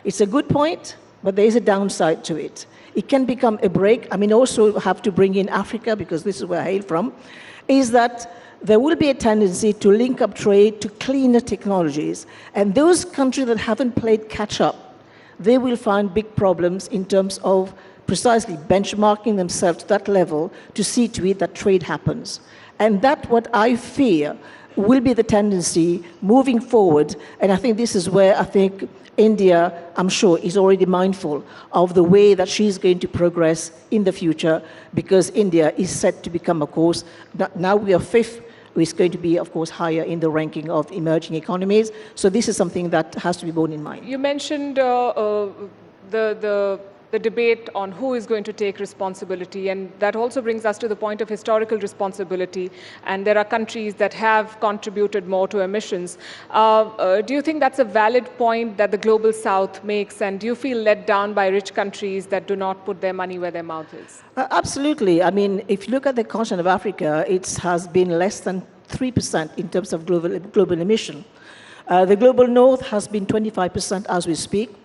It's a good point, but there is a downside to it. It can become a break. I mean, also have to bring in Africa, because this is where I hail from, is that there will be a tendency to link up trade to cleaner technologies. And those countries that haven't played catch up, they will find big problems in terms of precisely benchmarking themselves to that level to see to it that trade happens. And that's what I fear will be the tendency moving forward. And I think this is where I think India, I'm sure, is already mindful of the way that she's going to progress in the future, because India is set to become, of course, now we are 5th, is going to be, of course, higher in the ranking of emerging economies. So this is something that has to be borne in mind. You mentioned the debate on who is going to take responsibility, and that also brings us to the point of historical responsibility, and there are countries that have contributed more to emissions. Do you think that's a valid point that the global south makes, and do you feel let down by rich countries that do not put their money where their mouth is? Absolutely. I mean, if you look at the continent of Africa, it has been less than 3% in terms of global emission. The global north has been 25% as we speak.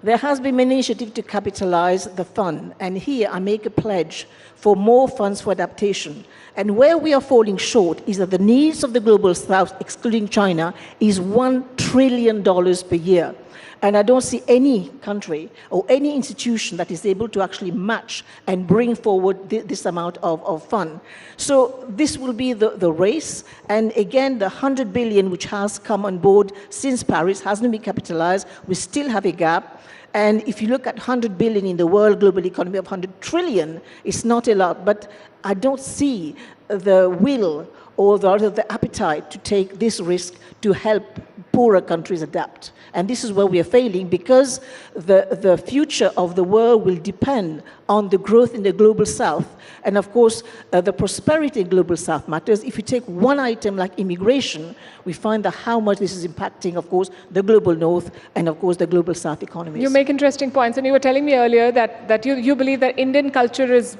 There has been an initiative to capitalize the fund, and here I make a pledge for more funds for adaptation. And where we are falling short is that the needs of the global south, excluding China, is $1 trillion per year. And I don't see any country or any institution that is able to actually match and bring forward this amount of fund. So this will be the race. And again, the 100 billion which has come on board since Paris hasn't been capitalized. We still have a gap. And if you look at 100 billion in the world global economy of 100 trillion, it's not a lot. But I don't see the will or the appetite to take this risk to help poorer countries adapt. And this is where we are failing, because the future of the world will depend on the growth in the global south. And of course, the prosperity in global south matters. If you take one item like immigration, we find that how much this is impacting, of course, the global north and, of course, the global south economies. You make interesting points. And you were telling me earlier that you believe that Indian culture is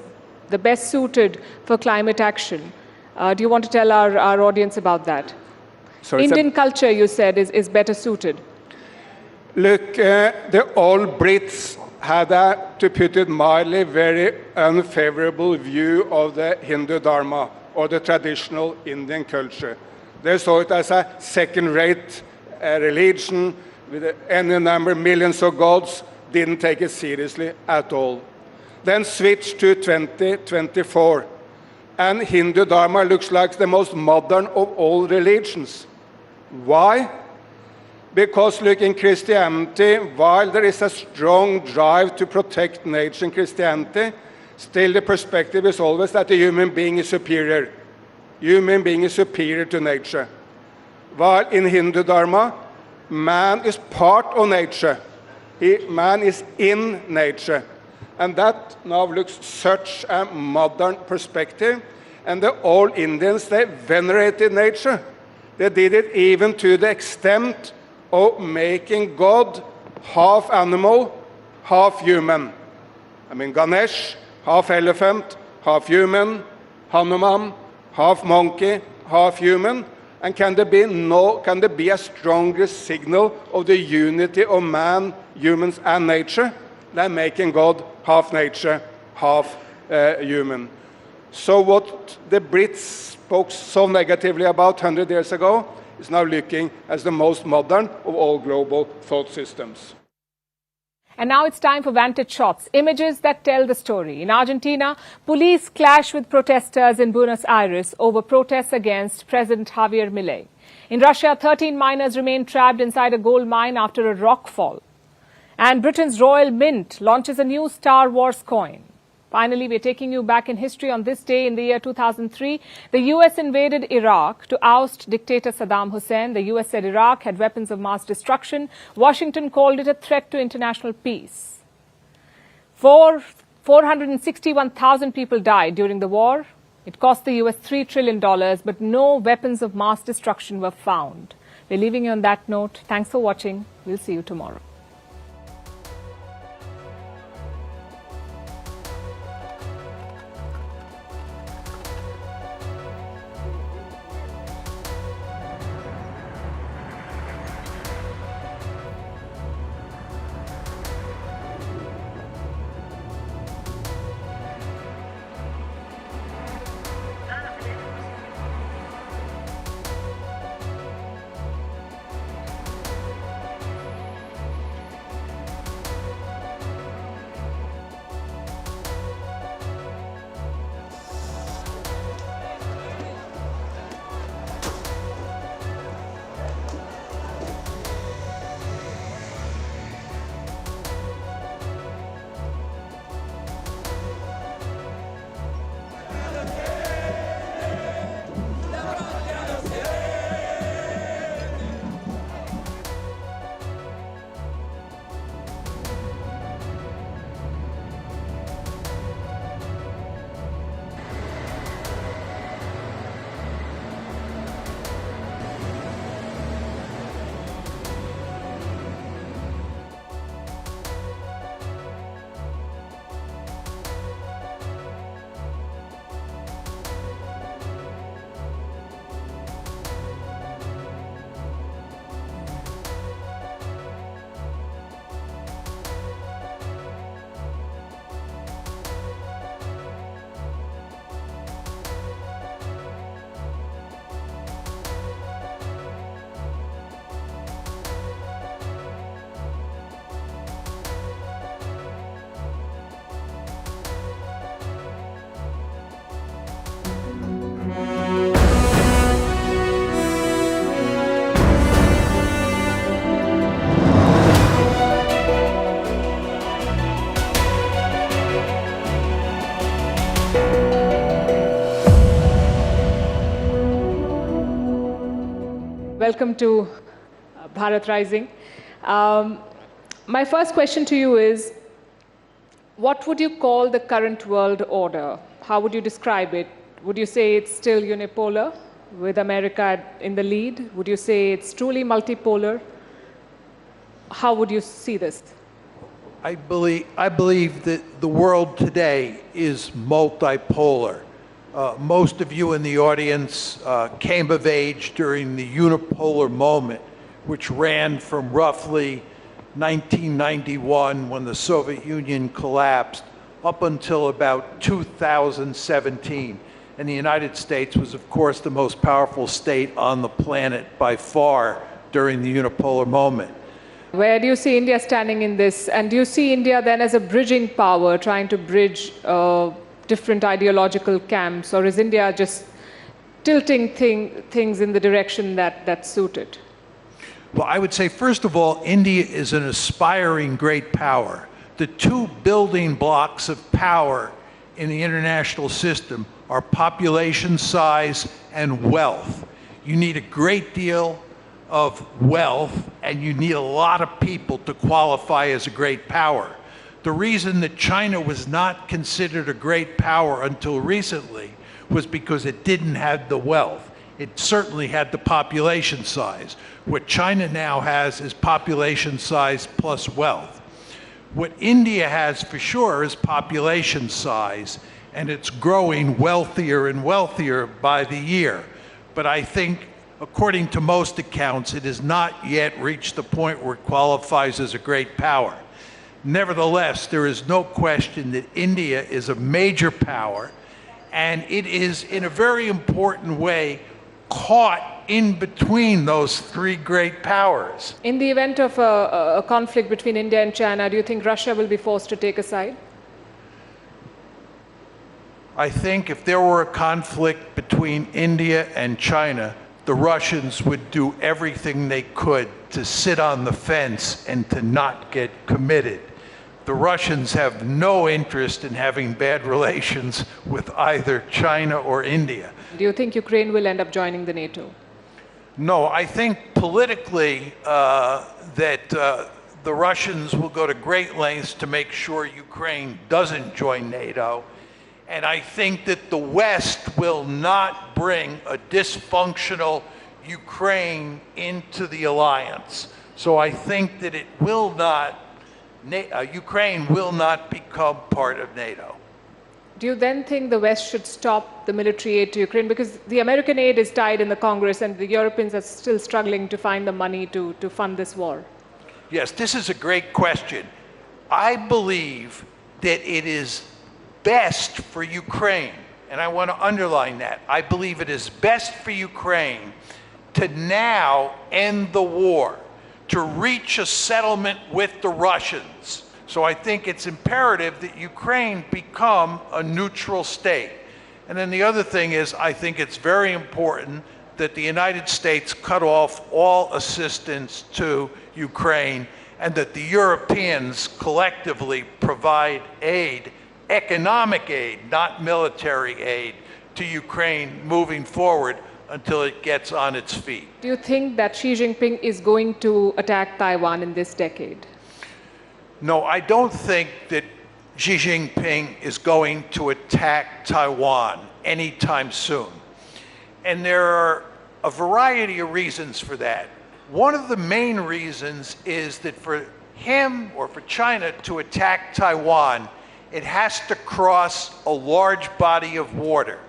the best suited for climate action. Do you want to tell our audience about that? Sorry, Indian culture, you said, is better suited. Look, the old Brits had a, to put it mildly, very unfavorable view of the Hindu Dharma, or the traditional Indian culture. They saw it as a second-rate religion with any number, millions of gods, didn't take it seriously at all. Then switched to 2024. And Hindu Dharma looks like the most modern of all religions. Why? Because look, in Christianity, while there is a strong drive to protect nature in Christianity, still the perspective is always that the human being is superior. Human being is superior to nature. While in Hindu Dharma, man is part of nature. Man is in nature. And that now looks such a modern perspective. And the old Indians, they venerated nature. They did it even to the extent of making God half animal, half human. I mean, Ganesh, half elephant, half human. Hanuman, half monkey, half human. And can there be a stronger signal of the unity of man, humans, and nature than making God half nature, half human? So what the Brits spoke so negatively about 100 years ago is now looking as the most modern of all global thought systems. And now it's time for Vantage Shots, images that tell the story. In Argentina, police clash with protesters in Buenos Aires over protests against President Javier Milei. In Russia, 13 miners remain trapped inside a gold mine after a rock fall. And Britain's Royal Mint launches a new Star Wars coin. Finally, we're taking you back in history. On this day in the year 2003, the U.S. invaded Iraq to oust dictator Saddam Hussein. The U.S. said Iraq had weapons of mass destruction. Washington called it a threat to international peace. 461,000 people died during the war. It cost the U.S. $3 trillion, but no weapons of mass destruction were found. We're leaving you on that note. Thanks for watching. We'll see you tomorrow. welcome to Bharat Rising. My first question to you is, what would you call the current world order? How would you describe it? Would you say it's still unipolar, with America in the lead? Would you say it's truly multipolar? How would you see this? I believe that the world today is multipolar. Most of you in the audience came of age during the unipolar moment, which ran from roughly 1991, when the Soviet Union collapsed, up until about 2017. And the United States was, of course, the most powerful state on the planet by far during the unipolar moment. Where do you see India standing in this? And do you see India then as a bridging power, trying to bridge different ideological camps? Or is India just tilting things in the direction that suit it? Well, I would say, first of all, India is an aspiring great power. The two building blocks of power in the international system are population size and wealth. You need a great deal of wealth, and you need a lot of people to qualify as a great power. The reason that China was not considered a great power until recently was because it didn't have the wealth. It certainly had the population size. What China now has is population size plus wealth. What India has for sure is population size, and it's growing wealthier and wealthier by the year. But I think, according to most accounts, it has not yet reached the point where it qualifies as a great power. Nevertheless, there is no question that India is a major power, and it is, in a very important way, caught in between those three great powers. In the event of a conflict between India and China, do you think Russia will be forced to take a side? I think if there were a conflict between India and China, the Russians would do everything they could to sit on the fence and to not get committed. The Russians have no interest in having bad relations with either China or India. Do you think Ukraine will end up joining the NATO? No, I think politically that the Russians will go to great lengths to make sure Ukraine doesn't join NATO. And I think that the West will not bring a dysfunctional Ukraine into the alliance. So I think that it will not, Ukraine will not become part of NATO. Do you then think the West should stop the military aid to Ukraine? Because the American aid is tied in the Congress, and the Europeans are still struggling to find the money to fund this war. Yes, this is a great question. I believe that it is best for Ukraine, and I want to underline that. I believe it is best for Ukraine to now end the war, to reach a settlement with the Russians. So I think it's imperative that Ukraine become a neutral state. And then the other thing is, I think it's very important that the United States cut off all assistance to Ukraine, and that the Europeans collectively provide aid, economic aid, not military aid, to Ukraine moving forward until it gets on its feet. Do you think that Xi Jinping is going to attack Taiwan in this decade? No, I don't think that Xi Jinping is going to attack Taiwan anytime soon. And there are a variety of reasons for that. One of the main reasons is that for him or for China to attack Taiwan, it has to cross a large body of water.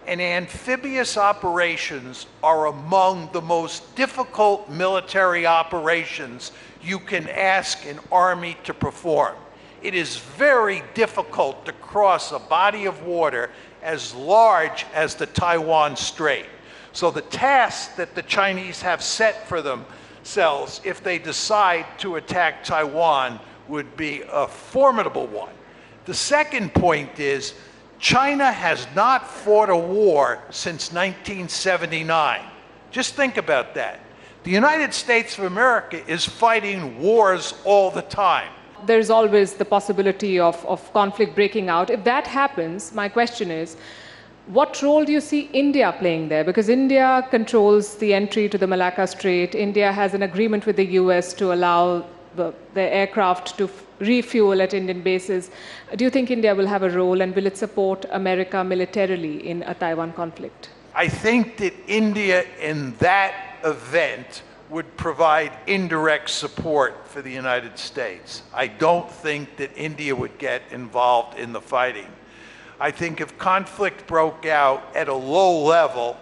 And amphibious operations are among the most difficult military operations you can ask an army to perform. It is very difficult to cross a body of water as large as the Taiwan Strait. So the task that the Chinese have set for themselves, if they decide to attack Taiwan, would be a formidable one. The second point is, China has not fought a war since 1979. Just think about that. The United States of America is fighting wars all the time. There's always the possibility of conflict breaking out. If that happens, my question is, What role do you see India playing there? Because India controls the entry to the Malacca Strait. India has an agreement with the US to allow the aircraft to refuel at Indian bases. Do you think India will have a role, and will it support America militarily in a Taiwan conflict? I think that India in that event would provide indirect support for the United States. I don't think that India would get involved in the fighting. I think if conflict broke out at a low level,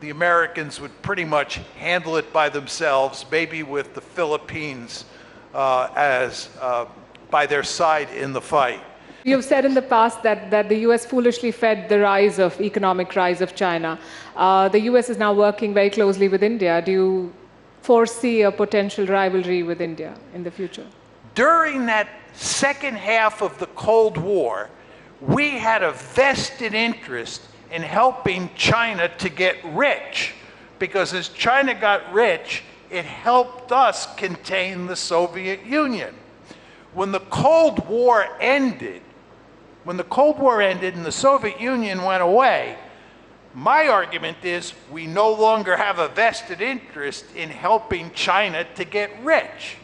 the Americans would pretty much handle it by themselves, maybe with the Philippines by their side in the fight. You've said in the past that the US foolishly fed the economic rise of China. The US is now working very closely with India. Do you foresee a potential rivalry with India in the future? During that second half of the Cold War, we had a vested interest in helping China to get rich, because as China got rich, it helped us contain the Soviet Union. When the Cold War ended and the Soviet Union went away, my argument is we no longer have a vested interest in helping China to get rich.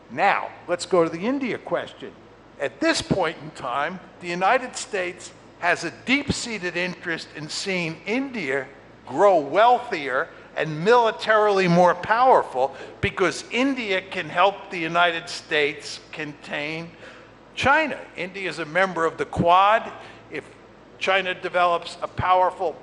Now, let's go to the India question. At this point in time, the United States has a deep-seated interest in seeing India grow wealthier and militarily more powerful, because India can help the United States contain China. India is a member of the Quad. If China develops a powerful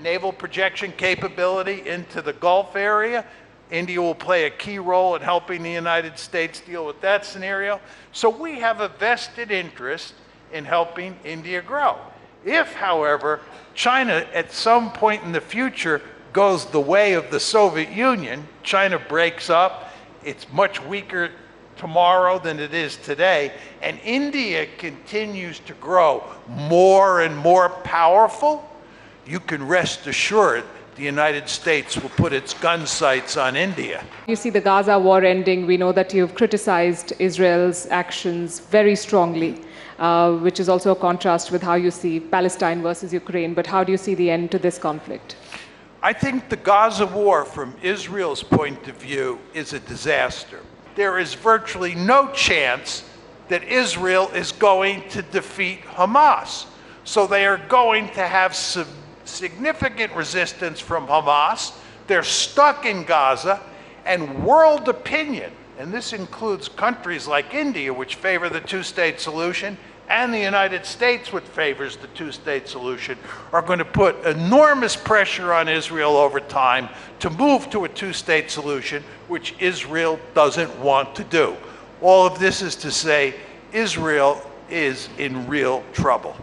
naval projection capability into the Gulf area, India will play a key role in helping the United States deal with that scenario. So we have a vested interest in helping India grow. If, however, China at some point in the future goes the way of the Soviet Union, China breaks up, it's much weaker tomorrow than it is today, and India continues to grow more and more powerful, you can rest assured the United States will put its gun sights on India. You see the Gaza war ending. We know that you've criticized Israel's actions very strongly, which is also a contrast with how you see Palestine versus Ukraine. But how do you see the end to this conflict? I think the Gaza war, from Israel's point of view, is a disaster. There is virtually no chance that Israel is going to defeat Hamas. So they are going to have significant resistance from Hamas. They're stuck in Gaza, and world opinion, and this includes countries like India, which favor the two-state solution, and the United States, which favors the two-state solution, are going to put enormous pressure on Israel over time to move to a two-state solution, which Israel doesn't want to do. All of this is to say, Israel is in real trouble.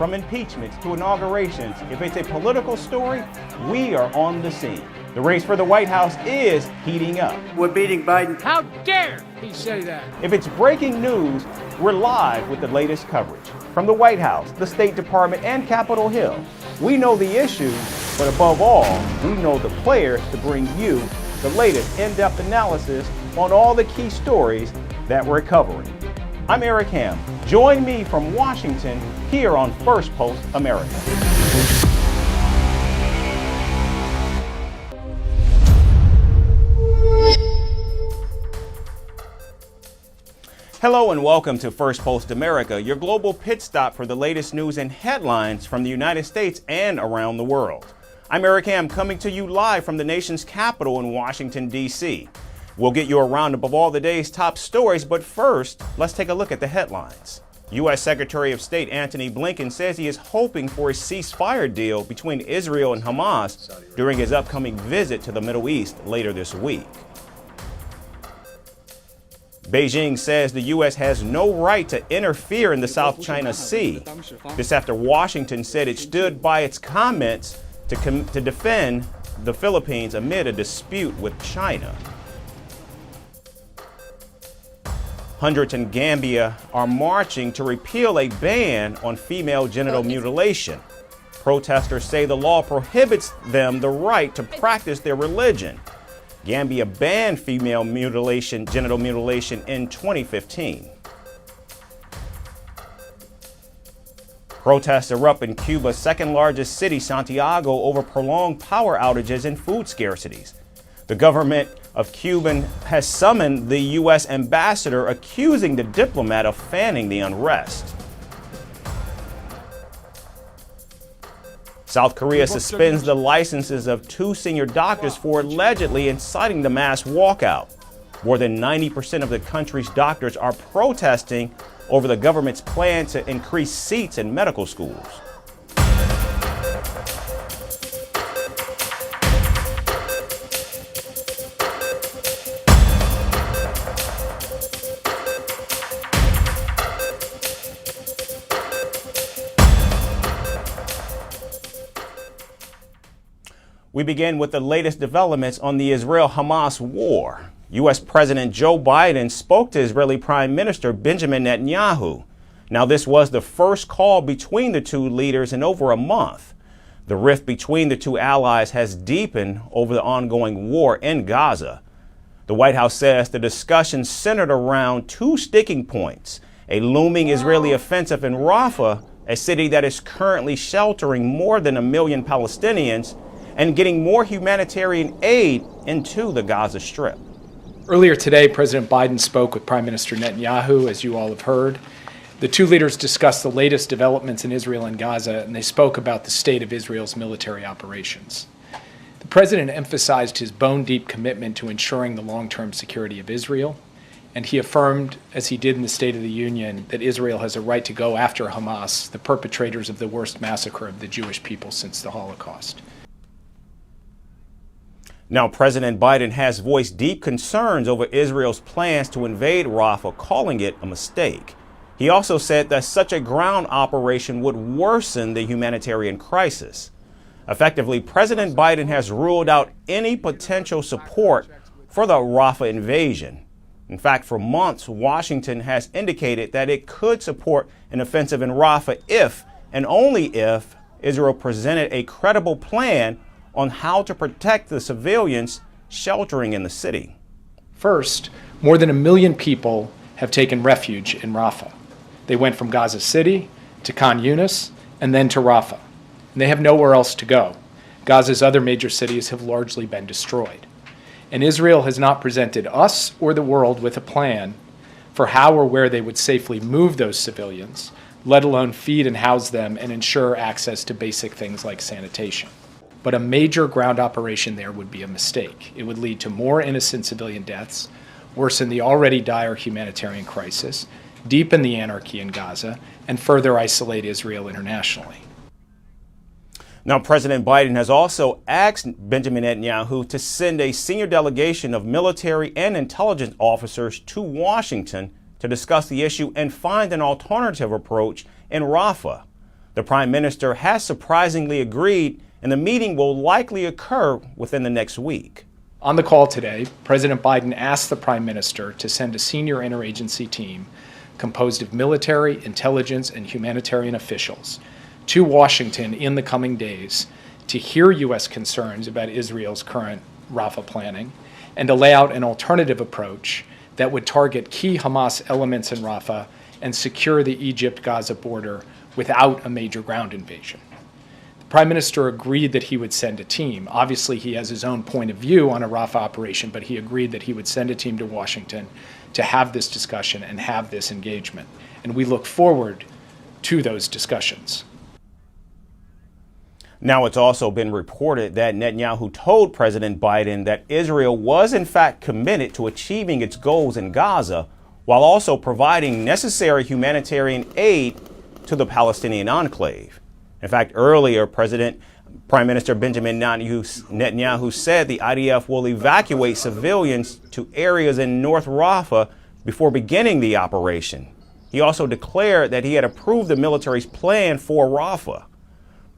From impeachments to inaugurations, if it's a political story, we are on the scene. The race for the White House is heating up. We're beating Biden. How dare he say that? If it's breaking news, we're live with the latest coverage. From the White House, the State Department, and Capitol Hill, we know the issues, but above all, we know the players to bring you the latest in-depth analysis on all the key stories that we're covering. I'm Eric Ham. Join me from Washington here on Firstpost America. Hello and welcome to Firstpost America, your global pit stop for the latest news and headlines from the United States and around the world. I'm Eric Ham, coming to you live from the nation's capital in Washington, D.C. We'll get you a roundup of all the day's top stories, but first, let's take a look at the headlines. U.S. Secretary of State Antony Blinken says he is hoping for a ceasefire deal between Israel and Hamas during his upcoming visit to the Middle East later this week. Beijing says the U.S. has no right to interfere in the South China Sea. This after Washington said it stood by its comments to defend the Philippines amid a dispute with China. Hundreds in Gambia are marching to repeal a ban on female genital mutilation. Protesters say the law prohibits them the right to practice their religion. Gambia banned female mutilation, genital mutilation in 2015. Protests erupt in Cuba's second largest city, Santiago, over prolonged power outages and food scarcities. The government of Cuba has summoned the U.S. ambassador, accusing the diplomat of fanning the unrest. South Korea suspends the licenses of 2 senior doctors for allegedly inciting the mass walkout. More than 90% of the country's doctors are protesting over the government's plan to increase seats in medical schools. We begin with the latest developments on the Israel-Hamas war. U.S. President Joe Biden spoke to Israeli Prime Minister Benjamin Netanyahu. Now, this was the first call between the two leaders in over a month. The rift between the two allies has deepened over the ongoing war in Gaza. The White House says the discussion centered around 2 sticking points: a looming Israeli offensive in Rafah, a city that is currently sheltering more than 1 million Palestinians, and getting more humanitarian aid into the Gaza Strip. Earlier today, President Biden spoke with Prime Minister Netanyahu, as you all have heard. The two leaders discussed the latest developments in Israel and Gaza, and they spoke about the state of Israel's military operations. The president emphasized his bone-deep commitment to ensuring the long-term security of Israel, and he affirmed, as he did in the State of the Union, that Israel has a right to go after Hamas, the perpetrators of the worst massacre of the Jewish people since the Holocaust. Now, President Biden has voiced deep concerns over Israel's plans to invade Rafah, calling it a mistake. He also said that such a ground operation would worsen the humanitarian crisis. Effectively, President Biden has ruled out any potential support for the Rafah invasion. In fact, for months, Washington has indicated that it could support an offensive in Rafah if, and only if, Israel presented a credible plan on how to protect the civilians sheltering in the city. First, more than 1 million people have taken refuge in Rafah. They went from Gaza City to Khan Yunis and then to Rafah. And they have nowhere else to go. Gaza's other major cities have largely been destroyed. And Israel has not presented us or the world with a plan for how or where they would safely move those civilians, let alone feed and house them and ensure access to basic things like sanitation. But a major ground operation there would be a mistake. It would lead to more innocent civilian deaths, worsen the already dire humanitarian crisis, deepen the anarchy in Gaza, and further isolate Israel internationally. Now, President Biden has also asked Benjamin Netanyahu to send a senior delegation of military and intelligence officers to Washington to discuss the issue and find an alternative approach in Rafah. The prime minister has surprisingly agreed, and the meeting will likely occur within the next week. On the call today, President Biden asked the prime minister to send a senior interagency team composed of military, intelligence, and humanitarian officials to Washington in the coming days to hear U.S. concerns about Israel's current Rafah planning and to lay out an alternative approach that would target key Hamas elements in Rafah and secure the Egypt-Gaza border without a major ground invasion. The Prime Minister agreed that he would send a team. Obviously, he has his own point of view on a Rafah operation, but he agreed that he would send a team to Washington to have this discussion and have this engagement. And we look forward to those discussions. Now, it's also been reported that Netanyahu told President Biden that Israel was in fact committed to achieving its goals in Gaza, while also providing necessary humanitarian aid to the Palestinian enclave. In fact, earlier, Prime Minister Benjamin Netanyahu said the IDF will evacuate civilians to areas in North Rafah before beginning the operation. He also declared that he had approved the military's plan for Rafah.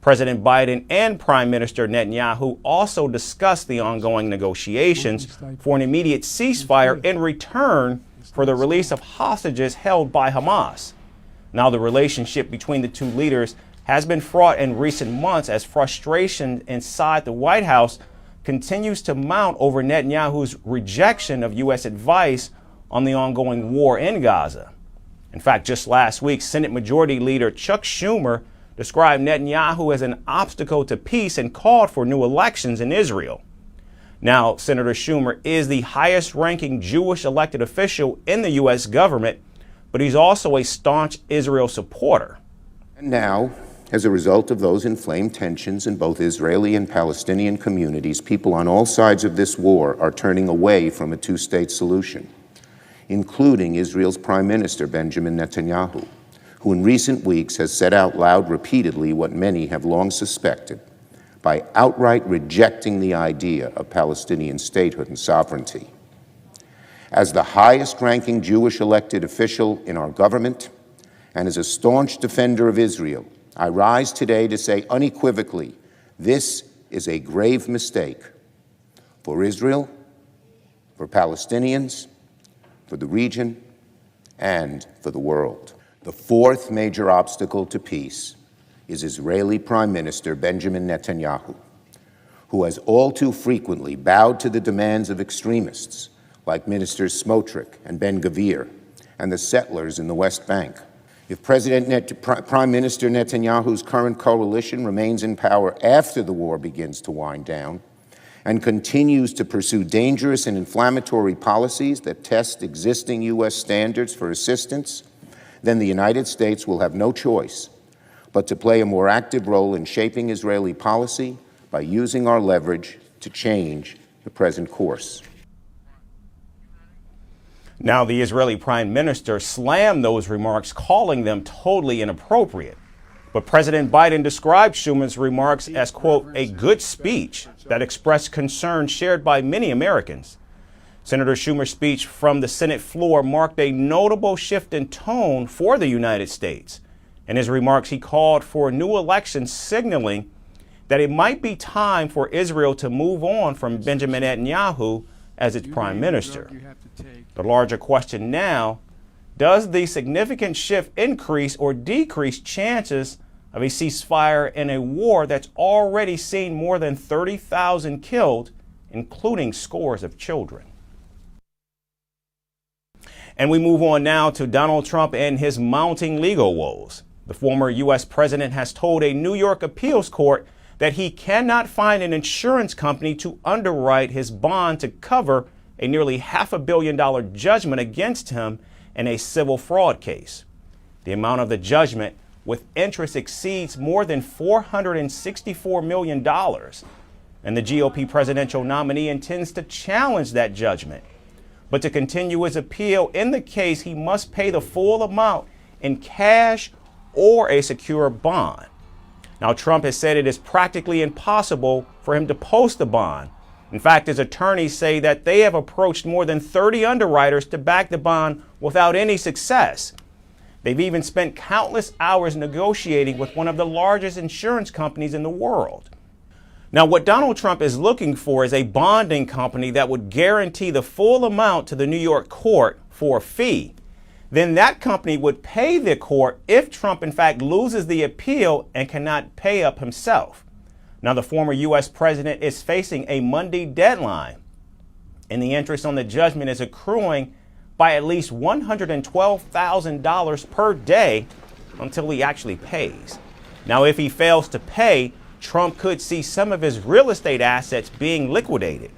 President Biden and Prime Minister Netanyahu also discussed the ongoing negotiations for an immediate ceasefire in return for the release of hostages held by Hamas. Now, the relationship between the two leaders has been fraught in recent months as frustration inside the White House continues to mount over Netanyahu's rejection of U.S. advice on the ongoing war in Gaza. In fact, just last week, Senate Majority Leader Chuck Schumer described Netanyahu as an obstacle to peace and called for new elections in Israel. Now, Senator Schumer is the highest-ranking Jewish elected official in the U.S. government, but he's also a staunch Israel supporter. And now, as a result of those inflamed tensions in both Israeli and Palestinian communities, people on all sides of this war are turning away from a two-state solution, including Israel's Prime Minister Benjamin Netanyahu, who in recent weeks has said out loud repeatedly what many have long suspected, by outright rejecting the idea of Palestinian statehood and sovereignty. As the highest-ranking Jewish elected official in our government, and as a staunch defender of Israel, I rise today to say unequivocally, this is a grave mistake for Israel, for Palestinians, for the region, and for the world. The fourth major obstacle to peace is Israeli Prime Minister Benjamin Netanyahu, who has all too frequently bowed to the demands of extremists like Ministers Smotrich and Ben-Gvir and the settlers in the West Bank. If Prime Minister Netanyahu's current coalition remains in power after the war begins to wind down and continues to pursue dangerous and inflammatory policies that test existing U.S. standards for assistance, then the United States will have no choice but to play a more active role in shaping Israeli policy by using our leverage to change the present course. Now, the Israeli Prime Minister slammed those remarks, calling them totally inappropriate. But President Biden described Schumer's remarks as, quote, a good speech that expressed concern shared by many Americans. Senator Schumer's speech from the Senate floor marked a notable shift in tone for the United States. In his remarks, he called for a new election, signaling that it might be time for Israel to move on from Benjamin Netanyahu as its prime minister. The larger question now, does the significant shift increase or decrease chances of a ceasefire in a war that's already seen more than 30,000 killed, including scores of children? And we move on now to Donald Trump and his mounting legal woes. The former U.S. president has told a New York appeals court that he cannot find an insurance company to underwrite his bond to cover a nearly $500 million judgment against him in a civil fraud case. The amount of the judgment with interest exceeds more than $464 million, and the GOP presidential nominee intends to challenge that judgment. But to continue his appeal in the case, he must pay the full amount in cash or a secure bond. Now, Trump has said it is practically impossible for him to post the bond. In fact, his attorneys say that they have approached more than 30 underwriters to back the bond without any success. They've even spent countless hours negotiating with one of the largest insurance companies in the world. Now, what Donald Trump is looking for is a bonding company that would guarantee the full amount to the New York court for a fee. Then that company would pay the court if Trump, in fact, loses the appeal and cannot pay up himself. Now, the former U.S. president is facing a Monday deadline, and the interest on the judgment is accruing by at least $112,000 per day until he actually pays. Now, if he fails to pay, Trump could see some of his real estate assets being liquidated.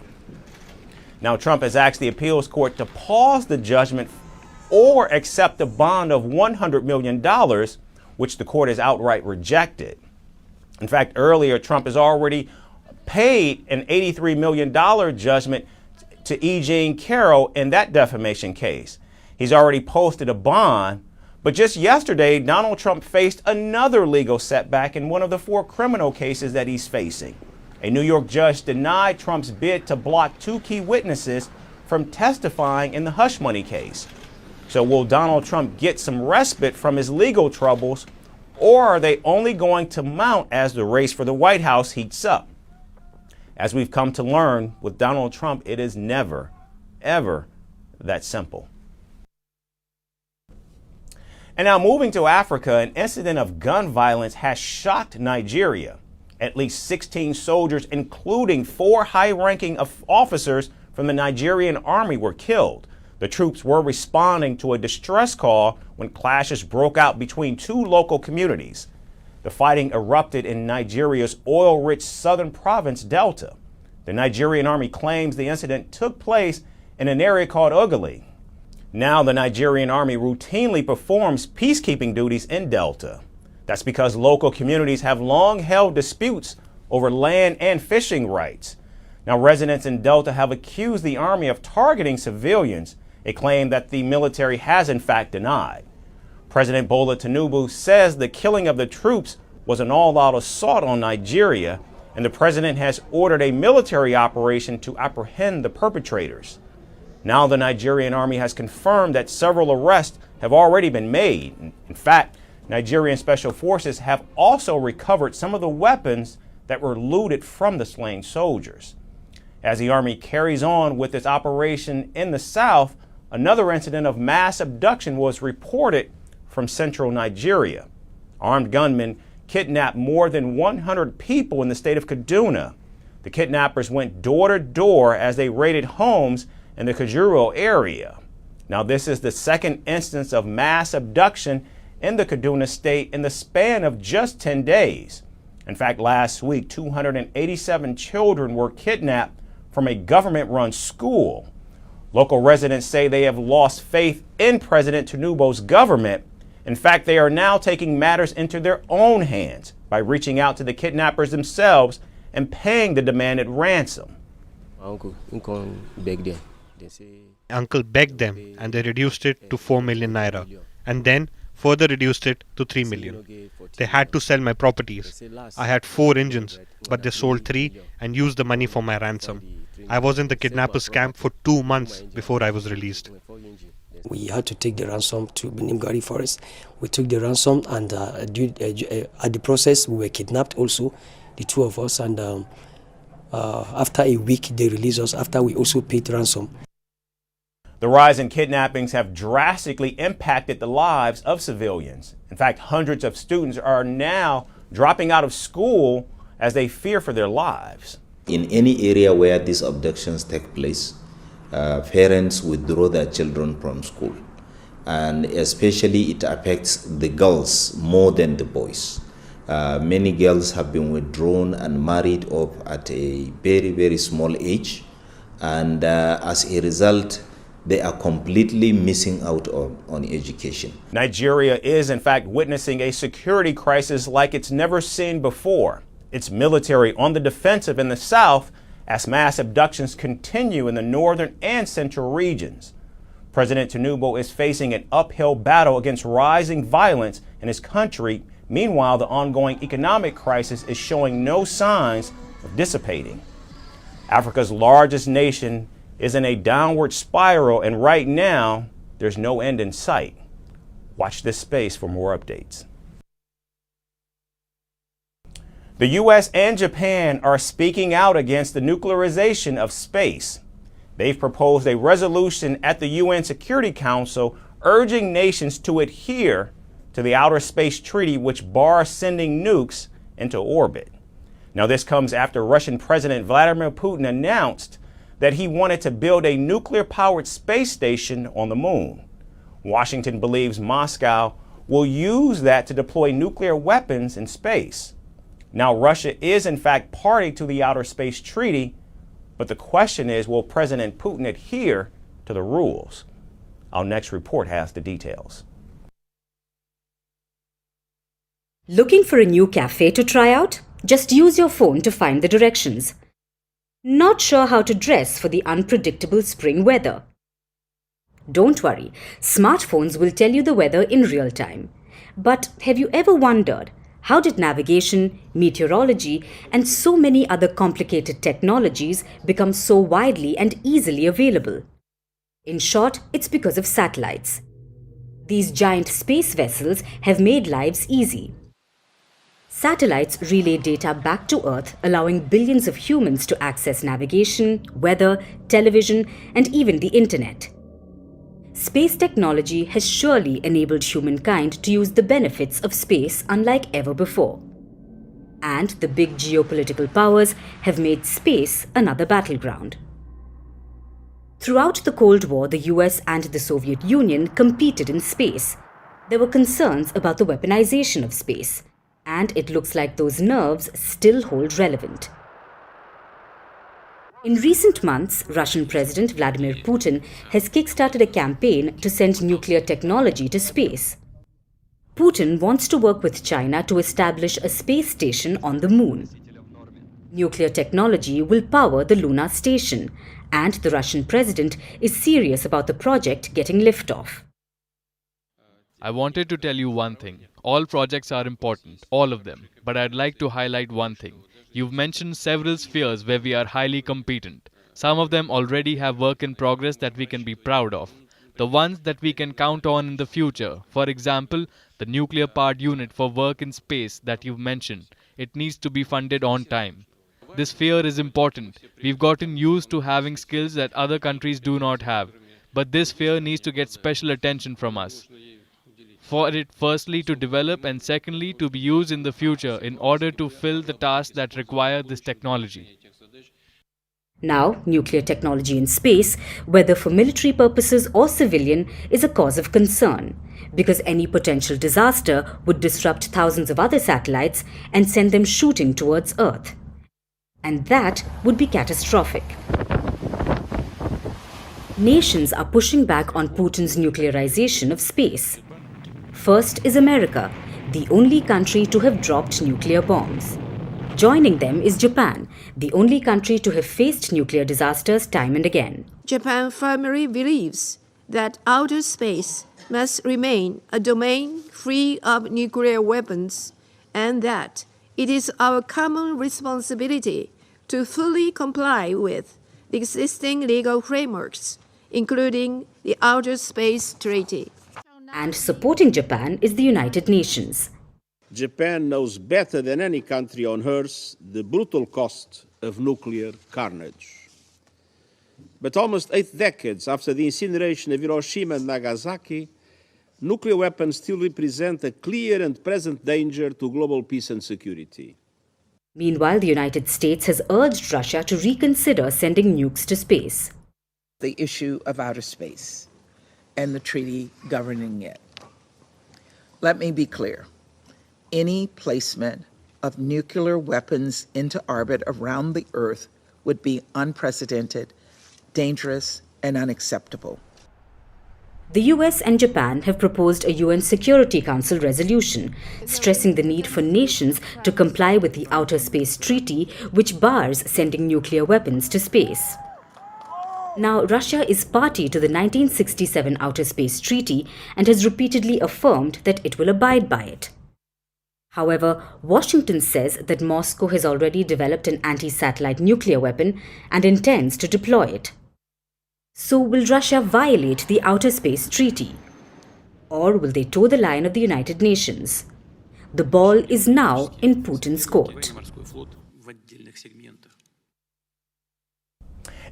Now, Trump has asked the appeals court to pause the judgment or accept a bond of $100 million, which the court has outright rejected. In fact, earlier, Trump has already paid an $83 million judgment to E. Jean Carroll in that defamation case. He's already posted a bond, but just yesterday, Donald Trump faced another legal setback in one of the 4 criminal cases that he's facing. A New York judge denied Trump's bid to block 2 key witnesses from testifying in the hush money case. So will Donald Trump get some respite from his legal troubles, or are they only going to mount as the race for the White House heats up? As we've come to learn, with Donald Trump, it is never, ever that simple. And now moving to Africa, an incident of gun violence has shocked Nigeria. At least 16 soldiers, including 4 high-ranking officers from the Nigerian Army, were killed. The troops were responding to a distress call when clashes broke out between 2 local communities. The fighting erupted in Nigeria's oil-rich southern province, Delta. The Nigerian Army claims the incident took place in an area called Ugali. Now the Nigerian Army routinely performs peacekeeping duties in Delta. That's because local communities have long held disputes over land and fishing rights. Now, residents in Delta have accused the Army of targeting civilians, a claim that the military has in fact denied. President Bola Tinubu says the killing of the troops was an all-out assault on Nigeria, and the president has ordered a military operation to apprehend the perpetrators. Now the Nigerian Army has confirmed that several arrests have already been made. In fact, Nigerian Special Forces have also recovered some of the weapons that were looted from the slain soldiers. As the Army carries on with its operation in the south, another incident of mass abduction was reported from central Nigeria. Armed gunmen kidnapped more than 100 people in the state of Kaduna. The kidnappers went door to door as they raided homes in the Kajuru area. Now, this is the second instance of mass abduction in the Kaduna state in the span of just 10 days. In fact, last week, 287 children were kidnapped from a government-run school. Local residents say they have lost faith in President Tinubu's government. In fact, they are now taking matters into their own hands by reaching out to the kidnappers themselves and paying the demanded ransom. Uncle begged them and they reduced it to 4 million naira and then further reduced it to 3 million. They had to sell my properties. I had 4 engines, but they sold 3 and used the money for my ransom. I was in the kidnappers' camp for 2 months before I was released. We had to take the ransom to Binimgari Forest. We took the ransom, and at the process, we were kidnapped also, the 2 of us. And after a week, they released us after we also paid ransom. The rise in kidnappings have drastically impacted the lives of civilians. In fact, hundreds of students are now dropping out of school as they fear for their lives. In any area where these abductions take place, parents withdraw their children from school, and especially it affects the girls more than the boys. Many girls have been withdrawn and married off at a very, very small age, and as a result, they are completely missing out on education. Nigeria is, in fact, witnessing a security crisis like it's never seen before. Its military on the defensive in the south as mass abductions continue in the northern and central regions. President Tinubu is facing an uphill battle against rising violence in his country. Meanwhile, the ongoing economic crisis is showing no signs of dissipating. Africa's largest nation is in a downward spiral, and right now, there's no end in sight. Watch this space for more updates. The U.S. and Japan are speaking out against the nuclearization of space. They've proposed a resolution at the UN Security Council urging nations to adhere to the Outer Space Treaty, which bars sending nukes into orbit. Now, this comes after Russian President Vladimir Putin announced that he wanted to build a nuclear-powered space station on the moon. Washington believes Moscow will use that to deploy nuclear weapons in space. Now, Russia is in fact party to the Outer Space Treaty, but the question is, will President Putin adhere to the rules? Our next report has the details. Looking for a new cafe to try out? Just use your phone to find the directions. Not sure how to dress for the unpredictable spring weather? Don't worry, smartphones will tell you the weather in real time. But have you ever wondered, how did navigation, meteorology, and so many other complicated technologies become so widely and easily available? In short, it's because of satellites. These giant space vessels have made lives easy. Satellites relay data back to Earth, allowing billions of humans to access navigation, weather, television, and even the internet. Space technology has surely enabled humankind to use the benefits of space unlike ever before. And the big geopolitical powers have made space another battleground. Throughout the Cold War, the US and the Soviet Union competed in space. There were concerns about the weaponization of space, and it looks like those nerves still hold relevant. In recent months, Russian President Vladimir Putin has kickstarted a campaign to send nuclear technology to space. Putin wants to work with China to establish a space station on the moon. Nuclear technology will power the lunar station, and the Russian president is serious about the project getting liftoff. I wanted to tell you one thing. All projects are important, all of them. But I'd like to highlight one thing. You've mentioned several spheres where we are highly competent. Some of them already have work in progress that we can be proud of. The ones that we can count on in the future. For example, the nuclear powered unit for work in space that you've mentioned. It needs to be funded on time. This sphere is important. We've gotten used to having skills that other countries do not have. But this sphere needs to get special attention from us. For it firstly to develop and secondly to be used in the future in order to fill the tasks that require this technology. Now, nuclear technology in space, whether for military purposes or civilian, is a cause of concern, because any potential disaster would disrupt thousands of other satellites and send them shooting towards Earth. And that would be catastrophic. Nations are pushing back on Putin's nuclearization of space. First is America, the only country to have dropped nuclear bombs. Joining them is Japan, the only country to have faced nuclear disasters time and again. Japan firmly believes that outer space must remain a domain free of nuclear weapons, and that it is our common responsibility to fully comply with the existing legal frameworks, including the Outer Space Treaty. And supporting Japan is the United Nations. Japan knows better than any country on Earth the brutal cost of nuclear carnage. But almost 8 decades after the incineration of Hiroshima and Nagasaki, nuclear weapons still represent a clear and present danger to global peace and security. Meanwhile, the United States has urged Russia to reconsider sending nukes to space. The issue of outer space and the treaty governing it. Let me be clear. Any placement of nuclear weapons into orbit around the Earth would be unprecedented, dangerous, and unacceptable. The US and Japan have proposed a UN Security Council resolution, stressing the need for nations to comply with the Outer Space Treaty, which bars sending nuclear weapons to space. Now, Russia is party to the 1967 Outer Space Treaty and has repeatedly affirmed that it will abide by it. However, Washington says that Moscow has already developed an anti-satellite nuclear weapon and intends to deploy it. So will Russia violate the Outer Space Treaty? Or will they toe the line of the United Nations? The ball is now in Putin's court.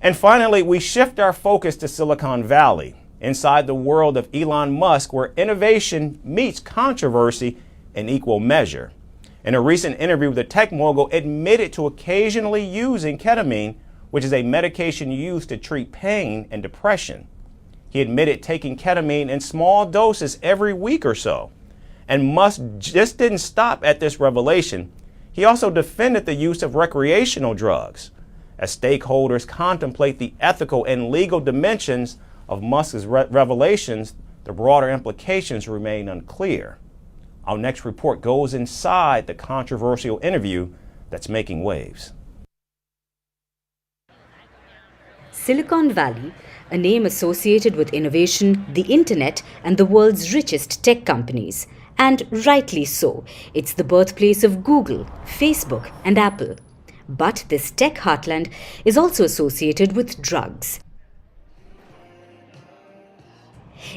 And finally, we shift our focus to Silicon Valley, inside the world of Elon Musk, where innovation meets controversy in equal measure. In a recent interview, the tech mogul admitted to occasionally using ketamine, which is a medication used to treat pain and depression. He admitted taking ketamine in small doses every week or so. And Musk just didn't stop at this revelation. He also defended the use of recreational drugs. As stakeholders contemplate the ethical and legal dimensions of Musk's revelations, the broader implications remain unclear. Our next report goes inside the controversial interview that's making waves. Silicon Valley, a name associated with innovation, the internet, and the world's richest tech companies. And rightly so. It's the birthplace of Google, Facebook, and Apple. But this tech heartland is also associated with drugs.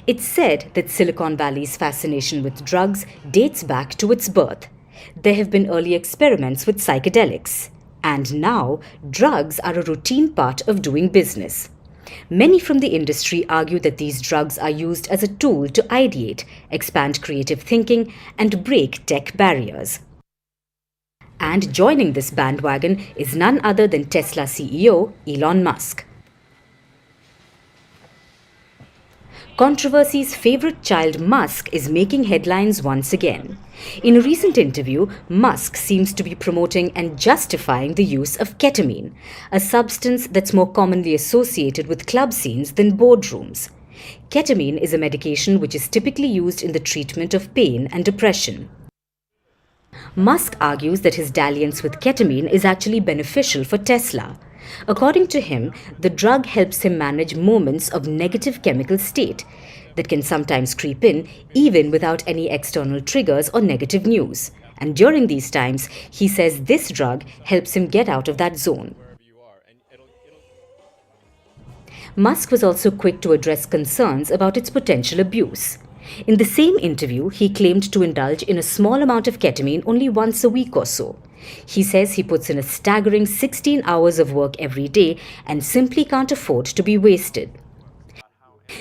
It's said that Silicon Valley's fascination with drugs dates back to its birth. There have been early experiments with psychedelics. And now, drugs are a routine part of doing business. Many from the industry argue that these drugs are used as a tool to ideate, expand creative thinking, and break tech barriers. And joining this bandwagon is none other than Tesla CEO Elon Musk. Controversy's favorite child, Musk, is making headlines once again. In a recent interview, Musk seems to be promoting and justifying the use of ketamine, a substance that's more commonly associated with club scenes than boardrooms. Ketamine is a medication which is typically used in the treatment of pain and depression. Musk argues that his dalliance with ketamine is actually beneficial for Tesla. According to him, the drug helps him manage moments of negative chemical state that can sometimes creep in even without any external triggers or negative news. And during these times, he says this drug helps him get out of that zone. Musk was also quick to address concerns about its potential abuse. In the same interview, he claimed to indulge in a small amount of ketamine only once a week or so. He says he puts in a staggering 16 hours of work every day and simply can't afford to be wasted.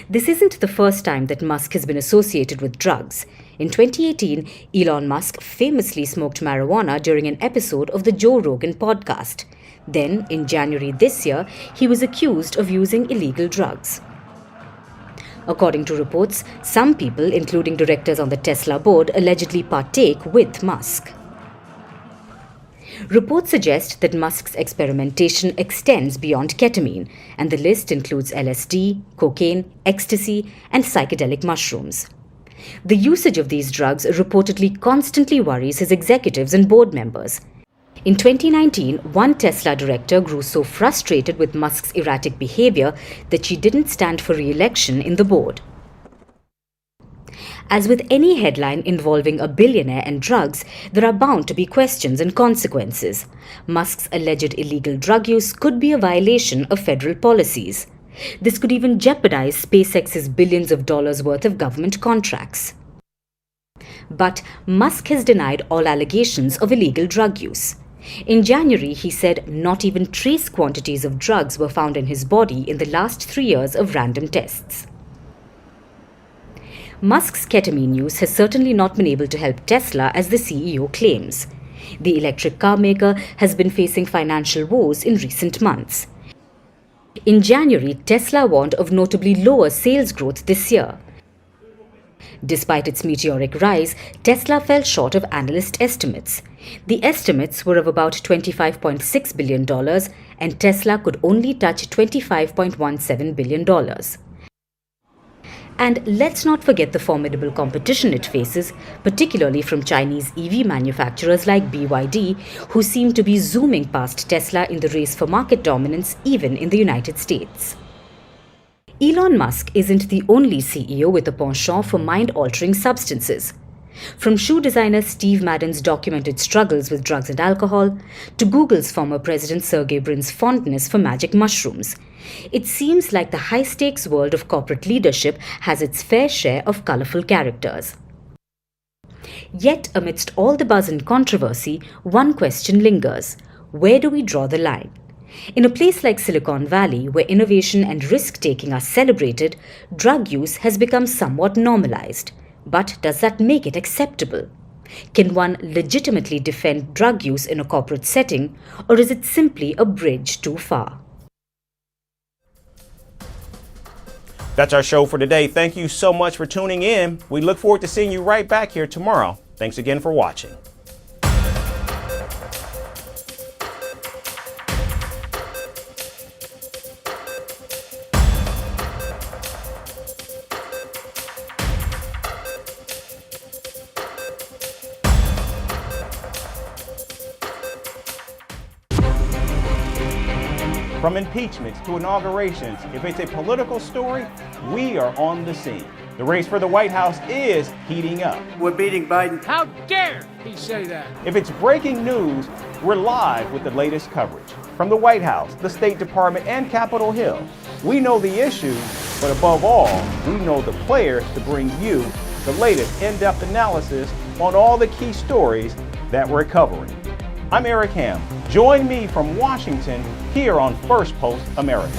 This isn't the first time that Musk has been associated with drugs. In 2018, Elon Musk famously smoked marijuana during an episode of the Joe Rogan podcast. Then, in January this year, he was accused of using illegal drugs. According to reports, some people, including directors on the Tesla board, allegedly partake with Musk. Reports suggest that Musk's experimentation extends beyond ketamine, and the list includes LSD, cocaine, ecstasy, and psychedelic mushrooms. The usage of these drugs reportedly constantly worries his executives and board members. In 2019, one Tesla director grew so frustrated with Musk's erratic behavior that she didn't stand for re-election in the board. As with any headline involving a billionaire and drugs, there are bound to be questions and consequences. Musk's alleged illegal drug use could be a violation of federal policies. This could even jeopardize SpaceX's billions of dollars worth of government contracts. But Musk has denied all allegations of illegal drug use. In January, he said not even trace quantities of drugs were found in his body in the last 3 years of random tests. Musk's ketamine use has certainly not been able to help Tesla, as the CEO claims. The electric car maker has been facing financial woes in recent months. In January, Tesla warned of notably lower sales growth this year. Despite its meteoric rise, Tesla fell short of analyst estimates. The estimates were of about $25.6 billion, and Tesla could only touch $25.17 billion. And let's not forget the formidable competition it faces, particularly from Chinese EV manufacturers like BYD, who seem to be zooming past Tesla in the race for market dominance even in the United States. Elon Musk isn't the only CEO with a penchant for mind-altering substances. From shoe designer Steve Madden's documented struggles with drugs and alcohol, to Google's former president Sergey Brin's fondness for magic mushrooms, it seems like the high-stakes world of corporate leadership has its fair share of colorful characters. Yet, amidst all the buzz and controversy, one question lingers. Where do we draw the line? In a place like Silicon Valley, where innovation and risk-taking are celebrated, drug use has become somewhat normalized. But does that make it acceptable? Can one legitimately defend drug use in a corporate setting, or is it simply a bridge too far? That's our show for today. Thank you so much for tuning in. We look forward to seeing you right back here tomorrow. Thanks again for watching. From impeachments to inaugurations, if it's a political story, we are on the scene. The race for the White House is heating up. We're beating Biden. How dare he say that? If it's breaking news, we're live with the latest coverage. From the White House, the State Department, and Capitol Hill, we know the issues, but above all, we know the players to bring you the latest in-depth analysis on all the key stories that we're covering. I'm Eric Ham. Join me from Washington here on Firstpost America.